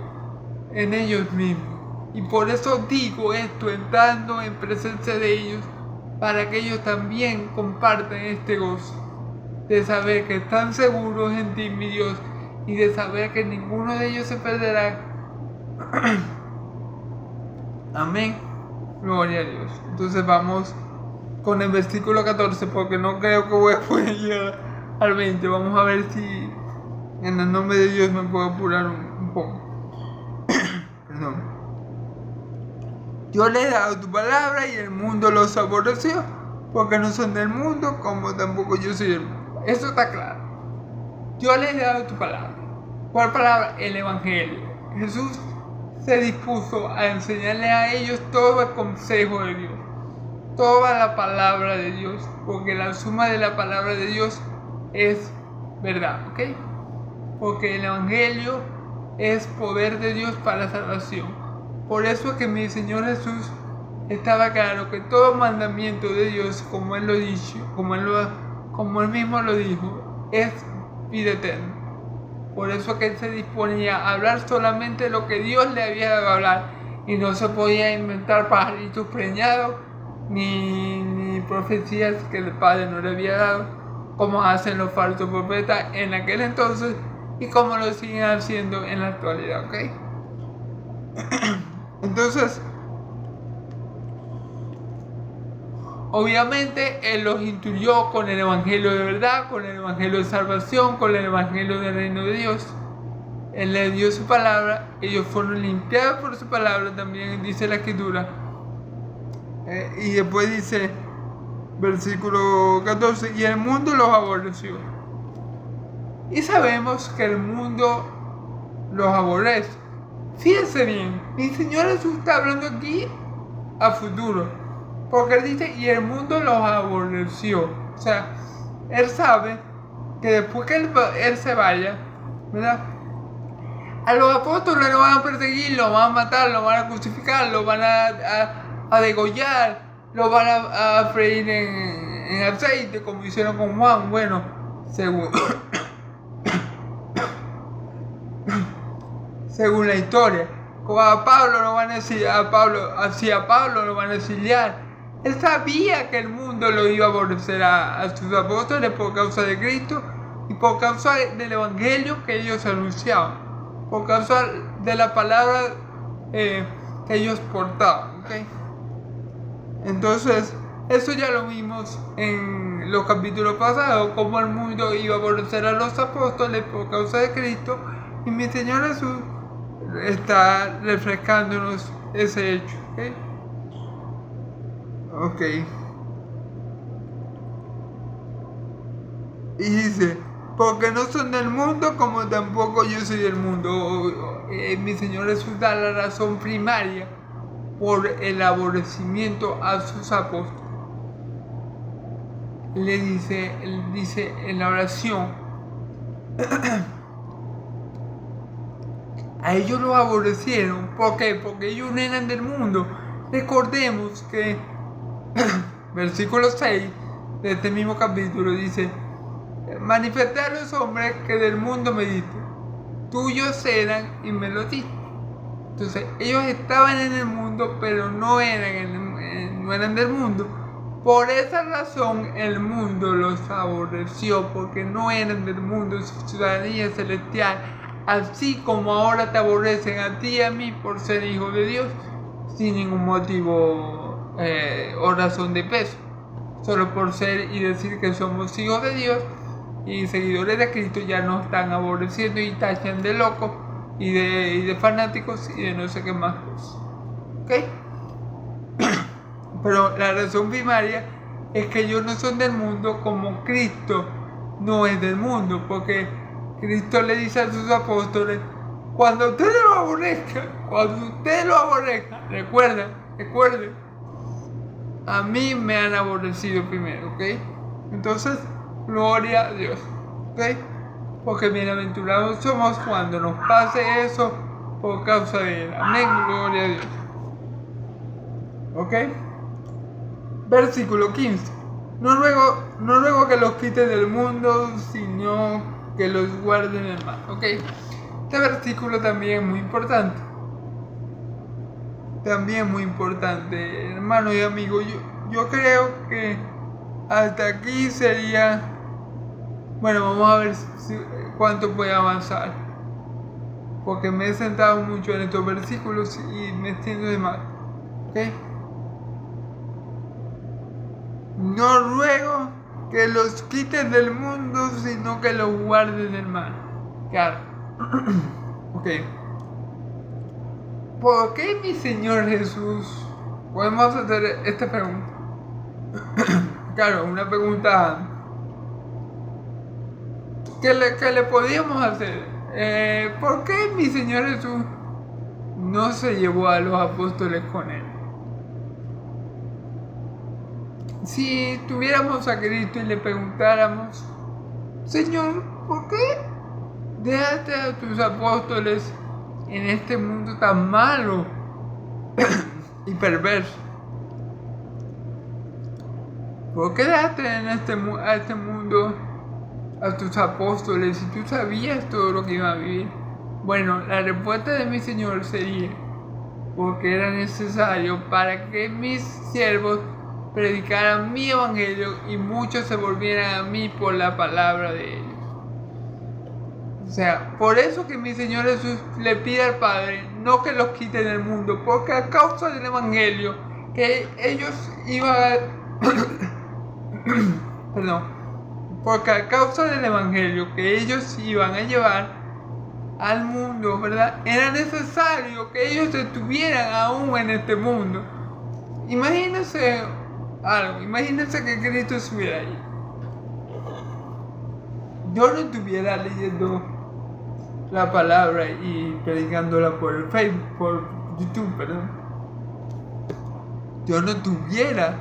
en ellos mismos. Y por eso digo esto, entrando en presencia de ellos, para que ellos también compartan este gozo, de saber que están seguros en ti, mi Dios, y de saber que ninguno de ellos se perderá. Amén. Gloria a Dios. Entonces vamos con el versículo 14, porque no creo que voy a poder llegar al 20. Vamos a ver si en el nombre de Dios me puedo apurar un poco. Perdón. Yo les he dado tu palabra y el mundo los aborreció, porque no son del mundo, como tampoco yo soy del mundo. Eso está claro. Yo les he dado tu palabra. ¿Cuál palabra? El Evangelio. Jesús se dispuso a enseñarles a ellos todo el consejo de Dios, toda la palabra de Dios, porque la suma de la palabra de Dios es verdad, ¿ok? Porque el Evangelio es poder de Dios para la salvación. Por eso es que mi Señor Jesús estaba claro que todo mandamiento de Dios, como Él lo dijo, como Él mismo lo dijo, es vida eterna. Por eso es que Él se disponía a hablar solamente lo que Dios le había dado a hablar, y no se podía inventar pajaritos preñados ni profecías que el Padre no le había dado, como hacen los falsos profetas en aquel entonces y como lo siguen haciendo en la actualidad, ¿ok? Entonces, obviamente Él los instruyó con el Evangelio de verdad, con el Evangelio de salvación, con el Evangelio del reino de Dios. Él les dio su palabra, ellos fueron limpiados por su palabra, también dice la Escritura. Y después dice, versículo 14, y el mundo los aborreció. Y sabemos que el mundo los aborrece. Fíjense bien, mi Señor Jesús está hablando aquí a futuro, porque Él dice, y el mundo los aborreció. O sea, Él sabe que después que Él se vaya, ¿verdad?, a los apóstoles lo van a perseguir, lo van a matar, lo van a crucificar, lo van a degollar, lo van a freír en aceite, como hicieron con Juan. Bueno, según según la historia. Como a Pablo lo van a decir, a Pablo lo van a exiliar. Él sabía que el mundo lo iba a aborrecer a sus apóstoles por causa de Cristo y por causa del evangelio que ellos anunciaban, por causa de la palabra que ellos portaban. ¿Okay? Entonces, eso ya lo vimos en los capítulos pasados, cómo el mundo iba a aborrecer a los apóstoles por causa de Cristo, y mi Señor Jesús está refrescándonos ese hecho. Ok. Y dice, porque no son del mundo como tampoco yo soy del mundo. Mi Señor Jesús da la razón primaria por el aborrecimiento a sus apóstoles. Él dice en la oración, a ellos los aborrecieron. ¿Por qué? Porque ellos no eran del mundo. Recordemos que versículo 6 de este mismo capítulo dice, manifesté a los hombres que del mundo me diste, tuyos eran y me lo diste. Entonces ellos estaban en el mundo, pero no eran del mundo. Por esa razón el mundo los aborreció, porque no eran del mundo, su ciudadanía celestial. Así como ahora te aborrecen a ti y a mí por ser hijos de Dios, sin ningún motivo o razón de peso, solo por ser y decir que somos hijos de Dios y seguidores de Cristo, ya nos están aborreciendo y tachan de locos y de fanáticos y de no sé qué más cosas. ¿Ok? Pero la razón primaria es que ellos no son del mundo, como Cristo no es del mundo, porque Cristo le dice a sus apóstoles, cuando ustedes lo aborrezcan, recuerden, a mí me han aborrecido primero, ¿ok? Entonces, gloria a Dios, ¿ok? Porque bienaventurados somos cuando nos pase eso por causa de Él. Amén, gloria a Dios. ¿Ok? Versículo 15. No ruego que los quites del mundo, sino que los guarden del mal. ¿Ok? Este versículo también es muy importante. Hermano y amigo. Yo creo que hasta aquí sería... Bueno, vamos a ver cuánto puede avanzar. Porque me he sentado mucho en estos versículos y me extiendo de más. ¿Ok? No ruego que los quites del mundo, sino que los guardes del mal. Claro. Ok. ¿Por qué mi Señor Jesús? Podemos hacer esta pregunta. Claro, una pregunta que le podíamos hacer. ¿Por qué mi Señor Jesús no se llevó a los apóstoles con Él? Si tuviéramos a Cristo y le preguntáramos, Señor, ¿por qué dejaste a tus apóstoles en este mundo tan malo y perverso? ¿Por qué dejaste a este mundo a tus apóstoles si tú sabías todo lo que iba a vivir? Bueno, la respuesta de mi Señor sería, porque era necesario para que mis siervos predicaran mi evangelio y muchos se volvieran a mí por la palabra de ellos. O sea, por eso que mi Señor Jesús le pide al Padre no que los quite del mundo, porque a causa del evangelio que ellos iban a... porque a causa del evangelio que ellos iban a llevar al mundo, ¿verdad? Era necesario que ellos estuvieran aún en este mundo. Imagínense que Cristo estuviera ahí. Yo no estuviera leyendo la palabra y predicándola por el Facebook, por YouTube, perdón. Yo no estuviera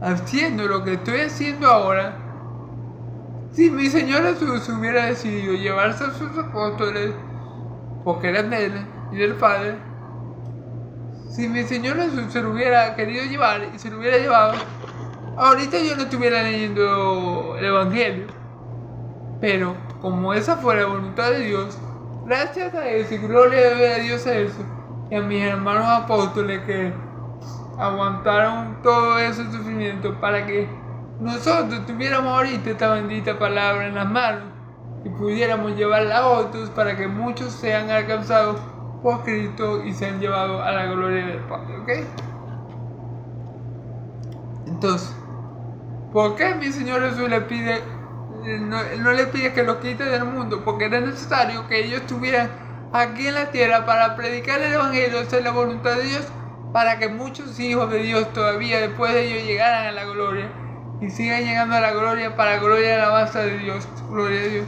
haciendo lo que estoy haciendo ahora si mi Señor Jesús hubiera decidido llevarse a sus apóstoles, porque eran de Él y del Padre, Si mi Señor Jesús se lo hubiera querido llevar y se lo hubiera llevado, ahorita yo no estuviera leyendo el Evangelio. Pero como esa fue la voluntad de Dios, gracias a eso y gloria a Dios a eso, y a mis hermanos apóstoles que aguantaron todo ese sufrimiento para que nosotros tuviéramos ahorita esta bendita palabra en las manos y pudiéramos llevarla a otros para que muchos sean alcanzados por Cristo y sean llevados a la gloria del Padre, ¿ok? Entonces, ¿por qué mi Señor Jesús le pide, no le pide que los quite del mundo? Porque era necesario que ellos estuvieran aquí en la tierra para predicar el Evangelio, hacer la voluntad de Dios, para que muchos hijos de Dios todavía después de ellos llegaran a la gloria y sigan llegando a la gloria para gloria y alabanza de Dios, gloria a Dios.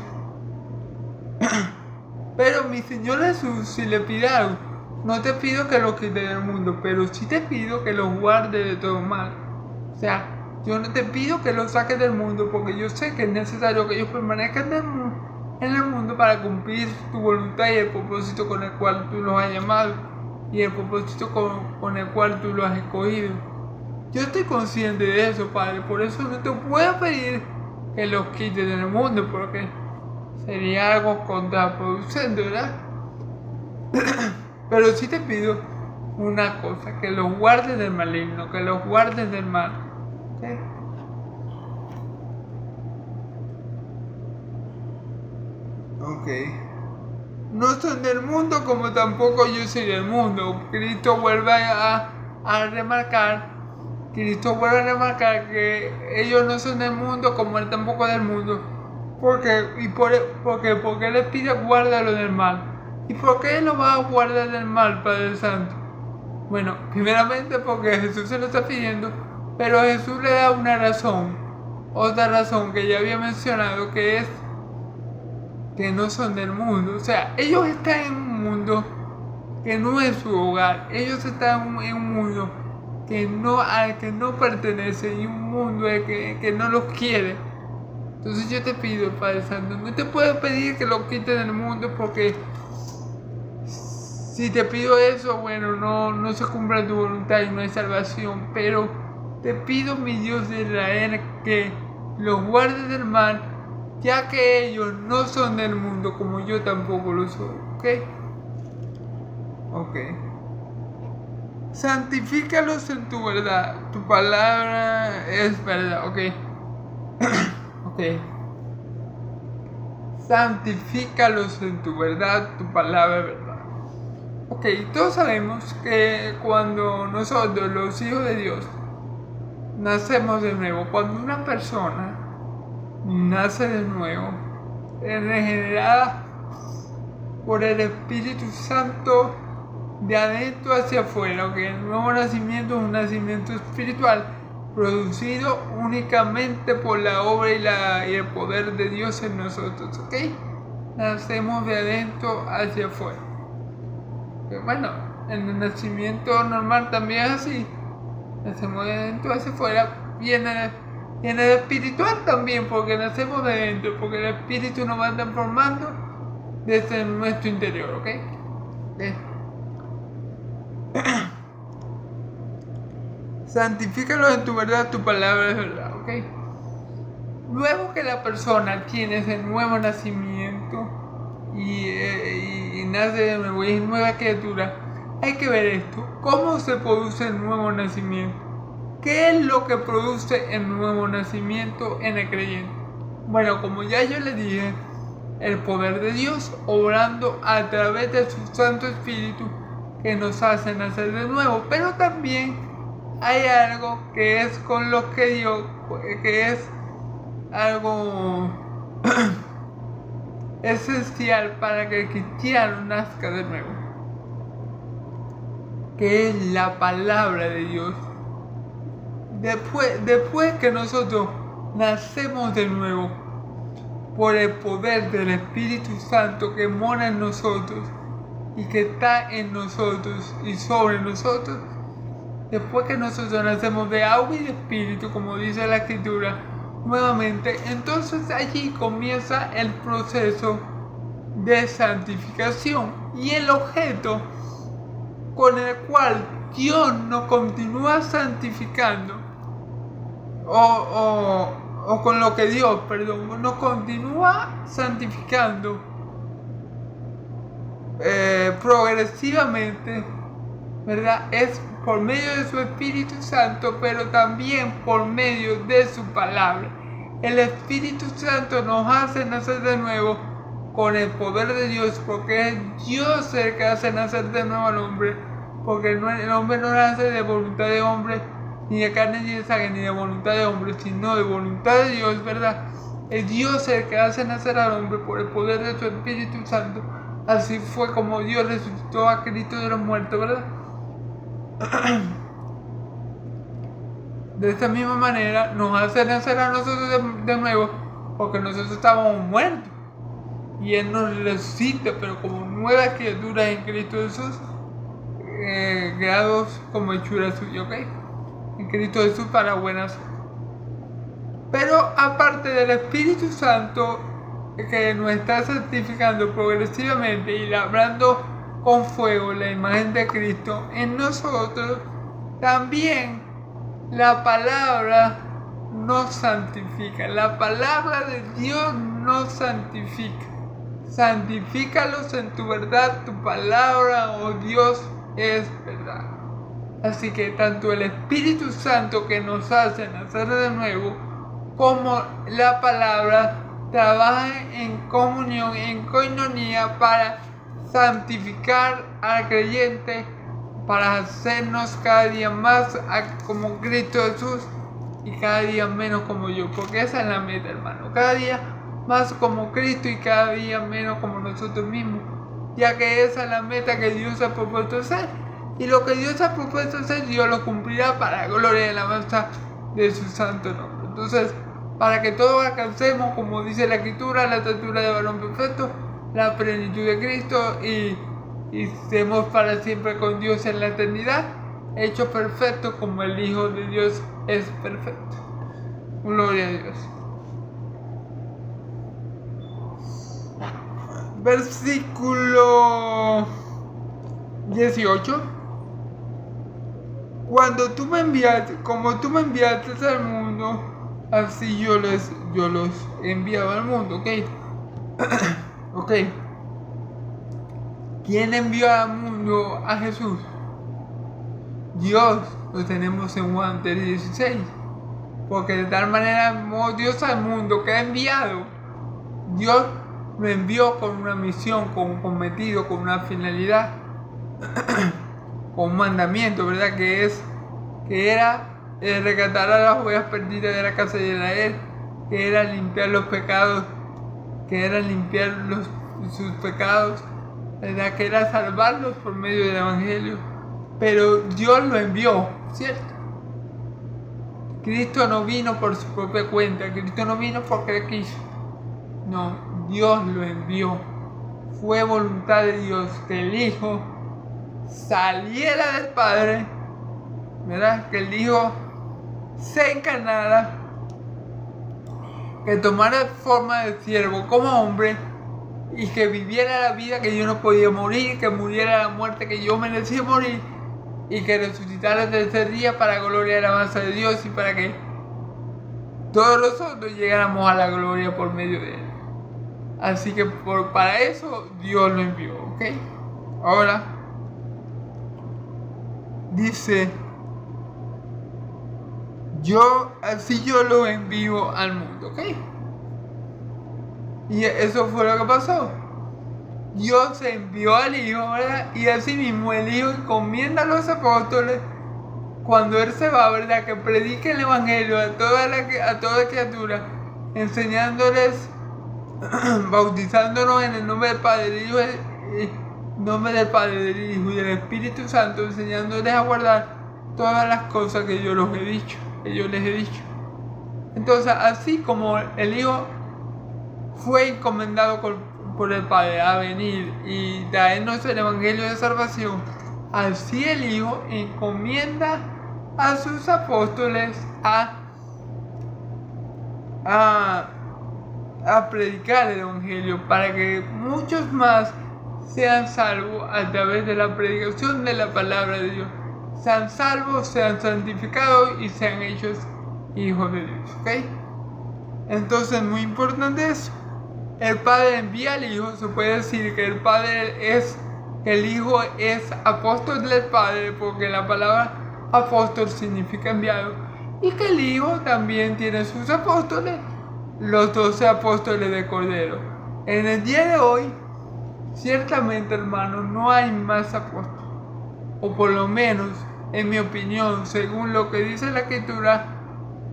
Pero mi Señor Jesús, si le pide algo, no te pido que los quite del mundo, pero sí te pido que los guarde de todo mal. O sea, yo no te pido que los saques del mundo porque yo sé que es necesario que ellos permanezcan en el mundo para cumplir tu voluntad y el propósito con el cual tú los has llamado y el propósito con el cual tú los has escogido. Yo estoy consciente de eso, Padre, por eso no te puedo pedir que los quites del mundo porque sería algo contraproducente, ¿verdad? Pero sí te pido una cosa, que los guardes del maligno, que los guardes del mal, ¿ok? Ok. No son del mundo como tampoco yo soy del mundo. Cristo vuelve a remarcar que ellos no son del mundo como él tampoco es del mundo. Porque él les pide guárdalo del mal. ¿Y por qué él lo va a guardar del mal, Padre Santo? Bueno, primeramente porque Jesús se lo está pidiendo, pero Jesús le da una razón, otra razón que ya había mencionado, que es que no son del mundo. O sea, ellos están en un mundo que no es su hogar. Ellos están en un mundo al que no pertenece y un mundo que no los quiere. Entonces yo te pido, Padre Santo, no te puedo pedir que los quites del mundo porque si te pido eso, bueno, no se cumple tu voluntad y no hay salvación. Pero te pido, mi Dios de Israel, que los guardes del mal, ya que ellos no son del mundo como yo tampoco lo soy, ¿ok? Ok. Santifícalos en tu verdad, tu palabra es verdad, ¿ok? Ok. Santifícalos en tu verdad, tu palabra es verdad. Ok, todos sabemos que cuando nosotros, los hijos de Dios, nacemos de nuevo, cuando una persona nace de nuevo, es regenerada por el Espíritu Santo de adentro hacia afuera, ¿ok? El nuevo nacimiento es un nacimiento espiritual producido únicamente por la obra y el poder de Dios en nosotros, ¿ok? Nacemos de adentro hacia afuera. Bueno, en el nacimiento normal también es así. Nacemos de adentro hacia afuera. Y en el espiritual también, porque nacemos de dentro, porque el espíritu nos va transformando desde nuestro interior, ¿ok? Santifícalo en tu verdad, tu palabra es verdad, ¿ok? Luego que la persona tiene ese nuevo nacimiento y nace de nuevo y es nueva criatura, hay que ver esto. ¿Cómo se produce el nuevo nacimiento? ¿Qué es lo que produce el nuevo nacimiento en el creyente? Bueno, como ya yo le dije, el poder de Dios obrando a través de su Santo Espíritu que nos hace nacer de nuevo, pero también hay algo que es con lo que Dios, que es algo esencial para que el cristiano nazca de nuevo, que es la palabra de Dios. Después que nosotros nacemos de nuevo por el poder del Espíritu Santo que mora en nosotros y que está en nosotros y sobre nosotros, después que nosotros nacemos de agua y de espíritu, como dice la Escritura, nuevamente, entonces allí comienza el proceso de santificación y el objeto con el cual Dios nos continúa santificando, o con lo que Dios, nos continúa santificando progresivamente, ¿verdad? Es por medio de su Espíritu Santo, pero también por medio de su palabra. El Espíritu Santo nos hace nacer de nuevo con el poder de Dios, porque es Dios el que hace nacer de nuevo al hombre, porque el hombre no nace de voluntad de hombre, ni de carne ni de sangre, ni de voluntad de hombre, sino de voluntad de Dios, ¿verdad? Es Dios el que hace nacer al hombre por el poder de su Espíritu Santo. Así fue como Dios resucitó a Cristo de los muertos, ¿verdad? De esta misma manera nos hace nacer a nosotros de nuevo, porque nosotros estábamos muertos y Él nos resucita, pero como nuevas criaturas en Cristo Jesús, creados como hechura suya, ¿ok? En Cristo Jesús para buenas. Pero aparte del Espíritu Santo que nos está santificando progresivamente y labrando con fuego la imagen de Cristo en nosotros, también la palabra nos santifica. La palabra de Dios nos santifica. Santifícalos en tu verdad, tu palabra, oh Dios, es verdad. Así que tanto el Espíritu Santo que nos hace nacer de nuevo, como la palabra, trabajan en comunión, en coinonía, para santificar al creyente, para hacernos cada día más como Cristo Jesús y cada día menos como yo, porque esa es la meta, hermano. Cada día más como Cristo y cada día menos como nosotros mismos, ya que esa es la meta que Dios ha propuesto hacer. Y lo que Dios ha propuesto hacer, Dios lo cumplirá para la gloria y la alabanza de su santo nombre. Entonces, para que todos alcancemos, como dice la Escritura, la estatura de varón perfecto, la plenitud de Cristo, y estemos para siempre con Dios en la eternidad, hechos perfectos como el Hijo de Dios es perfecto. Gloria a Dios. Versículo 18. Como tú me enviaste al mundo, así yo los enviaba al mundo, ¿ok? Ok. ¿Quién envió al mundo a Jesús? Dios, lo tenemos en Juan 3:16. Porque de tal manera amó Dios al mundo que ha enviado. Dios lo envió con una misión, con un cometido, con una finalidad, con un mandamiento, ¿verdad? Que era rescatar a las ovejas perdidas de la casa de Israel, que era limpiar los pecados, que era limpiar sus pecados, ¿verdad? Que era salvarlos por medio del Evangelio. Pero Dios lo envió, ¿cierto? Cristo no vino por su propia cuenta, Cristo no vino porque Él quiso. No, Dios lo envió. Fue voluntad de Dios que el Hijo saliera del Padre, ¿verdad? Que el Hijo se encarnara, que tomara forma de siervo como hombre y que viviera la vida que yo no podía morir, que muriera la muerte que yo merecía morir y que resucitara el tercer día para gloria y alabanza de Dios y para que todos nosotros llegáramos a la gloria por medio de Él. Así que para eso Dios lo envió, ¿ok? Ahora dice, así yo lo envío al mundo, ¿ok? Y eso fue lo que pasó. Dios envió al Hijo, ¿verdad? Y así mismo el Hijo encomienda a los apóstoles cuando Él se va, ¿verdad? Que prediquen el Evangelio a toda criatura, enseñándoles, bautizándonos en el nombre del Padre, del Hijo, del Hijo y del Espíritu Santo, enseñándoles a guardar todas las cosas que yo les he dicho. Entonces, así como el Hijo fue encomendado por el Padre a venir y traernos el Evangelio de salvación, así el Hijo encomienda a sus apóstoles a predicar el Evangelio para que muchos más sean salvos a través de la predicación de la palabra de Dios, sean salvos, sean santificados y sean hechos hijos de Dios, ¿ok? Entonces, muy importante eso. El Padre envía al Hijo. Se puede decir que el Hijo es apóstol del Padre, porque la palabra apóstol significa enviado, y que el Hijo también tiene sus apóstoles, los 12 apóstoles de Cordero. En el día de hoy, ciertamente, hermanos, no hay más apóstoles, o por lo menos, en mi opinión, según lo que dice la Escritura,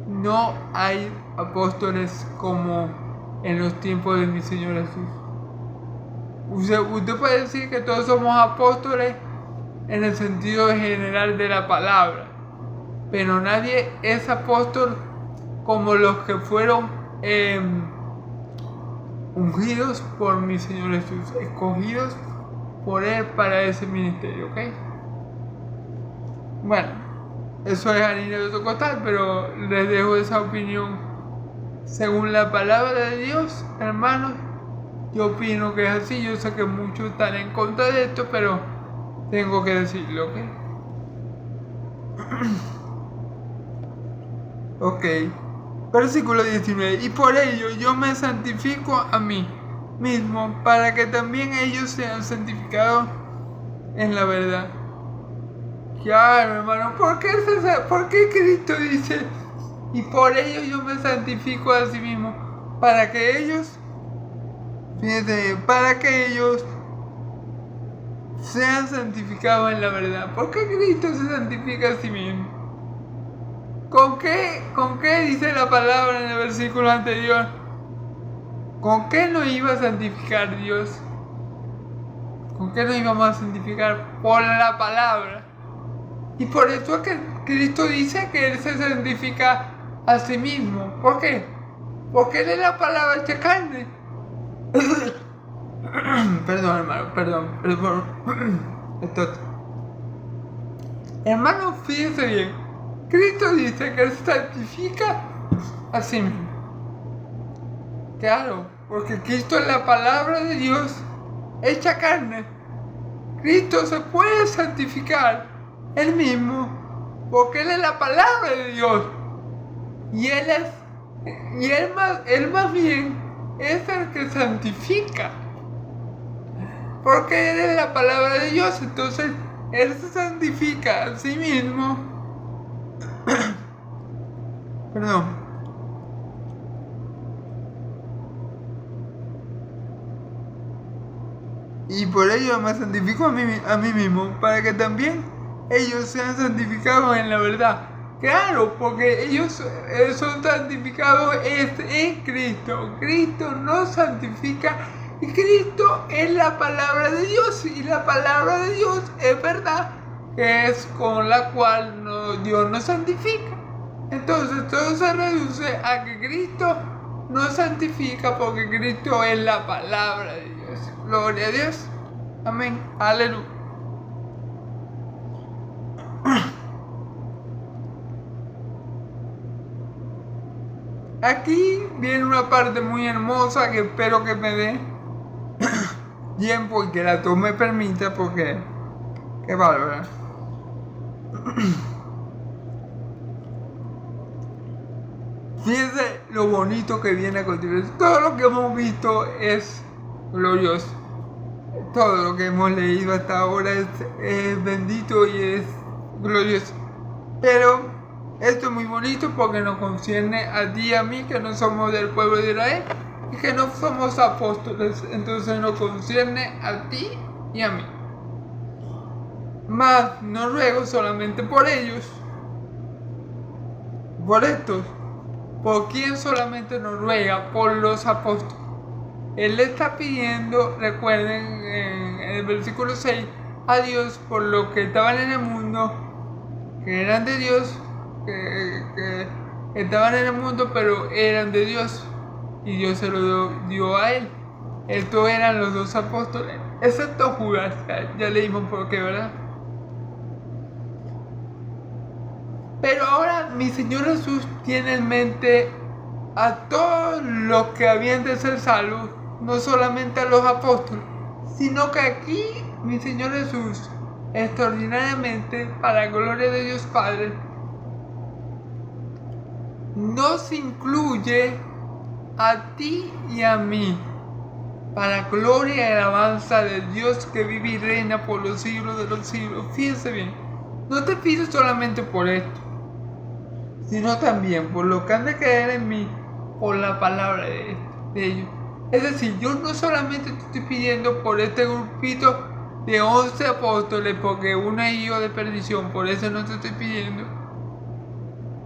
no hay apóstoles como en los tiempos de mi Señor Jesús. Usted puede decir que todos somos apóstoles en el sentido general de la palabra, pero nadie es apóstol como los que fueron ungidos por mi Señor Jesús, escogidos por Él para ese ministerio, ¿ok? Bueno, eso es harina de otro costal, pero les dejo esa opinión según la palabra de Dios, hermanos. Yo opino que es así. Yo sé que muchos están en contra de esto, pero tengo que decirlo, ¿ok? Ok. Versículo 19. Y por ello yo me santifico a mí mismo, para que también ellos sean santificados en la verdad. Claro, hermano. ¿Por qué Cristo dice, y por ello yo me santifico a sí mismo? Para que ellos, fíjense, para que ellos sean santificados en la verdad. ¿Por qué Cristo se santifica a sí mismo? ¿Con qué dice la palabra en el versículo anterior? ¿Con qué nos iba a santificar Dios? ¿Con qué nos íbamos a santificar? Por la palabra. Y por eso es que Cristo dice que Él se santifica a sí mismo. ¿Por qué? Porque Él es la palabra hecha carne. Perdón, hermano, perdón. Hermano, fíjense bien. Cristo dice que Él se santifica a sí mismo. Claro, porque Cristo es la palabra de Dios hecha carne. Cristo se puede santificar Él mismo, porque Él es la palabra de Dios. Y Él más bien es el que santifica. Porque Él es la palabra de Dios, entonces Él se santifica a sí mismo. Perdón. Y por ello me santifico a mí mismo, para que también ellos sean santificados en la verdad. Claro, porque ellos son santificados en Cristo. Cristo nos santifica y Cristo es la palabra de Dios. Y la palabra de Dios es verdad, que es con la cual Dios nos santifica. Entonces todo se reduce a que Cristo nos santifica, porque Cristo es la palabra de Dios. Gloria a Dios. Amén. Aleluya. Aquí viene una parte muy hermosa que espero que me dé tiempo y que la Dios me permita, porque qué bárbaro. Fíjense lo bonito que viene a continuación. Todo lo que hemos visto es glorioso. Todo lo que hemos leído hasta ahora es bendito y es glorioso. Pero esto es muy bonito porque nos concierne a ti y a mí, que no somos del pueblo de Israel y que no somos apóstoles. Entonces nos concierne a ti y a mí. Mas no ruego solamente por ellos, por estos. ¿Por quién solamente nos ruega? Por los apóstoles. Él le está pidiendo, recuerden en el versículo 6, a Dios por los que estaban en el mundo, que eran de Dios, que estaban en el mundo pero eran de Dios, y Dios se lo dio a él. Estos eran los dos apóstoles, excepto Judas. Ya leímos por qué, ¿verdad? Pero ahora mi Señor Jesús tiene en mente a todos los que habían de ser salvos, no solamente a los apóstoles, sino que aquí mi Señor Jesús extraordinariamente para la gloria de Dios Padre, nos incluye a ti y a mí, para gloria y alabanza de Dios que vive y reina por los siglos de los siglos. Fíjense bien, no te pido solamente por esto, sino también por lo que han de creer en mí, por la palabra de ellos. Es decir, yo no solamente te estoy pidiendo por este grupito de 11 apóstoles, porque uno es hijo de perdición, por eso no te estoy pidiendo,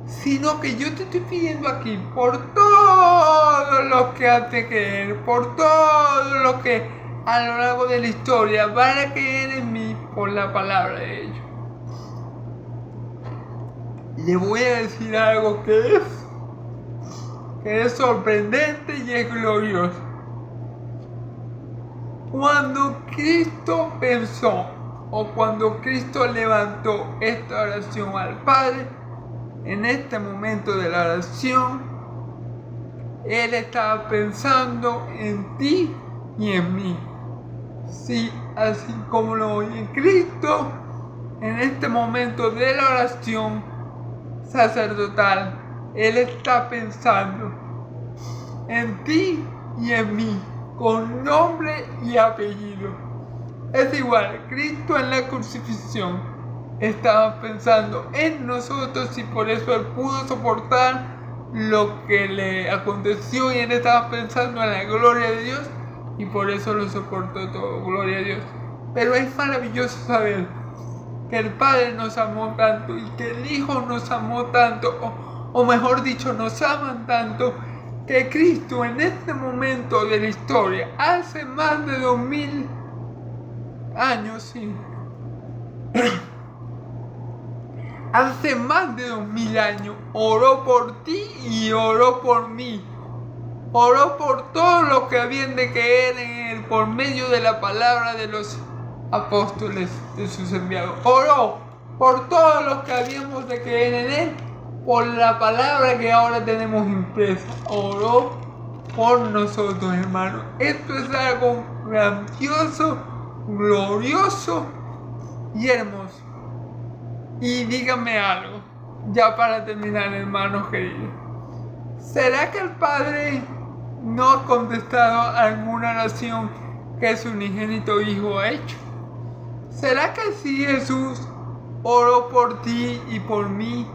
sino que yo te estoy pidiendo aquí por todos los que han de creer, por todos los que a lo largo de la historia van a creer en mí por la palabra de ellos. Le voy a decir algo que es sorprendente y es glorioso. Cuando Cristo pensó, o cuando Cristo levantó esta oración al Padre, en este momento de la oración, Él estaba pensando en ti y en mí. Sí, así como lo oye Cristo, en este momento de la oración sacerdotal, Él está pensando en ti y en mí, con nombre y apellido. Es igual, Cristo en la crucifixión estaba pensando en nosotros y por eso Él pudo soportar lo que le aconteció, y Él estaba pensando en la gloria de Dios y por eso lo soportó todo, gloria a Dios. Pero es maravilloso saber que el Padre nos amó tanto y que el Hijo nos amó tanto, o mejor dicho, nos aman tanto, que Cristo en este momento de la historia, hace más de 2000 años, sí, hace más de 2000 años, oró por ti y oró por mí. Oró por todos los que habían de creer en Él por medio de la palabra de los apóstoles, de sus enviados. Oró por todos los que habíamos de creer en Él por la palabra que ahora tenemos impresa. Oró por nosotros, hermanos. Esto es algo grandioso, glorioso y hermoso. Y díganme algo, ya para terminar, hermanos queridos. ¿Será que el Padre no ha contestado alguna oración que su unigénito Hijo ha hecho? ¿Será que si Jesús oró por ti y por mí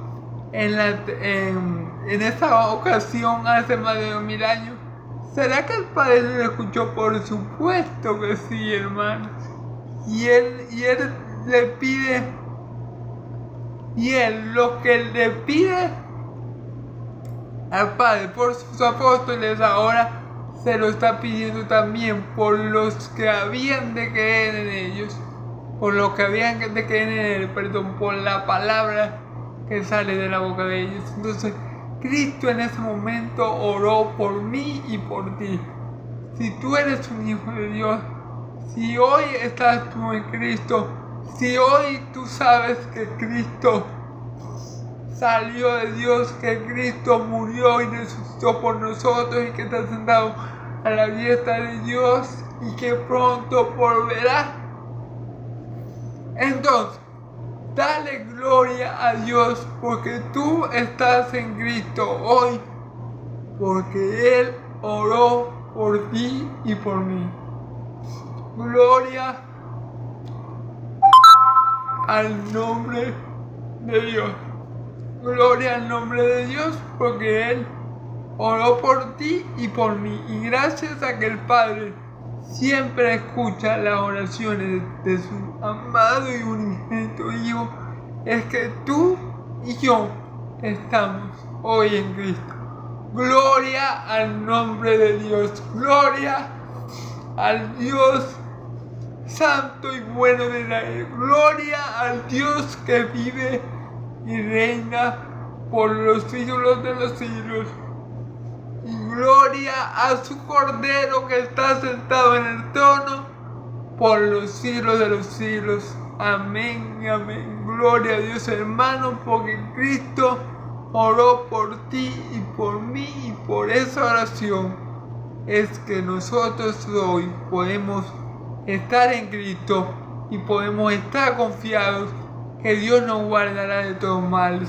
en esta ocasión hace más de 2000 años? ¿Será que el Padre lo escuchó? Por supuesto que sí, hermanos. Y Él le pide, y Él lo que le pide al Padre por sus apóstoles, ahora se lo está pidiendo también por los que habían de creer en ellos, por los que habían de creer en Él, perdón, por la palabra que sale de la boca de ellos. Entonces, Cristo en ese momento oró por mí y por ti. Si tú eres un hijo de Dios, si hoy estás tú en Cristo, si hoy tú sabes que Cristo salió de Dios, que Cristo murió y resucitó por nosotros y que está sentado a la diestra de Dios y que pronto volverá, entonces dale gloria a Dios porque tú estás en Cristo hoy, porque Él oró por ti y por mí. Gloria al nombre de Dios. Gloria al nombre de Dios porque Él oró por ti y por mí. Y gracias a que el Padre siempre escucha las oraciones de su amado y unigénito Hijo, es que tú y yo estamos hoy en Cristo. Gloria al nombre de Dios. Gloria al Dios santo y bueno de Israel. Gloria al Dios que vive y reina por los siglos de los siglos. Y gloria a su Cordero que está sentado en el trono por los siglos de los siglos. Amén y amén. Gloria a Dios, hermano, porque Cristo oró por ti y por mí, y por esa oración es que nosotros hoy podemos estar en Cristo y podemos estar confiados que Dios nos guardará de todo mal,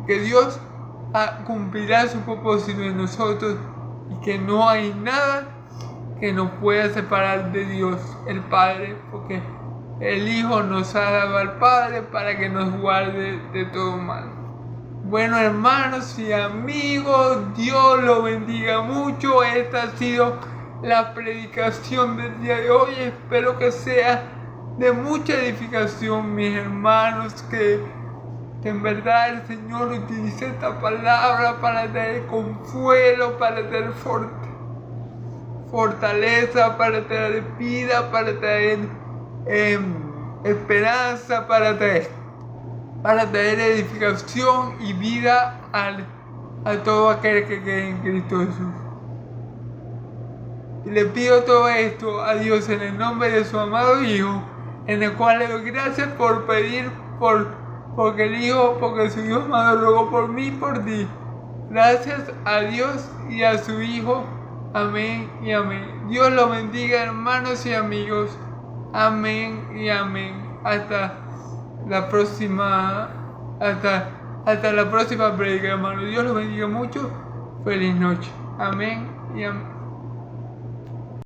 que Dios cumplirá su propósito en nosotros y que no hay nada que nos pueda separar de Dios el Padre, porque el Hijo nos ha dado al Padre para que nos guarde de todo mal. Bueno, hermanos y amigos, Dios los bendiga mucho. Esta ha sido la predicación del día de hoy. Espero que sea de mucha edificación, mis hermanos, que en verdad el Señor utilice esta palabra para traer consuelo, para traer fortaleza, para traer vida, para traer esperanza, para traer edificación y vida a todo aquel que cree en Cristo Jesús. Y le pido todo esto a Dios en el nombre de su amado Hijo, en el cual le doy gracias por pedir, porque su Hijo amado rogó por mí y por ti. Gracias a Dios y a su Hijo. Amén y amén. Dios los bendiga, hermanos y amigos. Amén y amén. Hasta la próxima prédica, hermanos. Dios los bendiga mucho. Feliz noche. Amén y amén.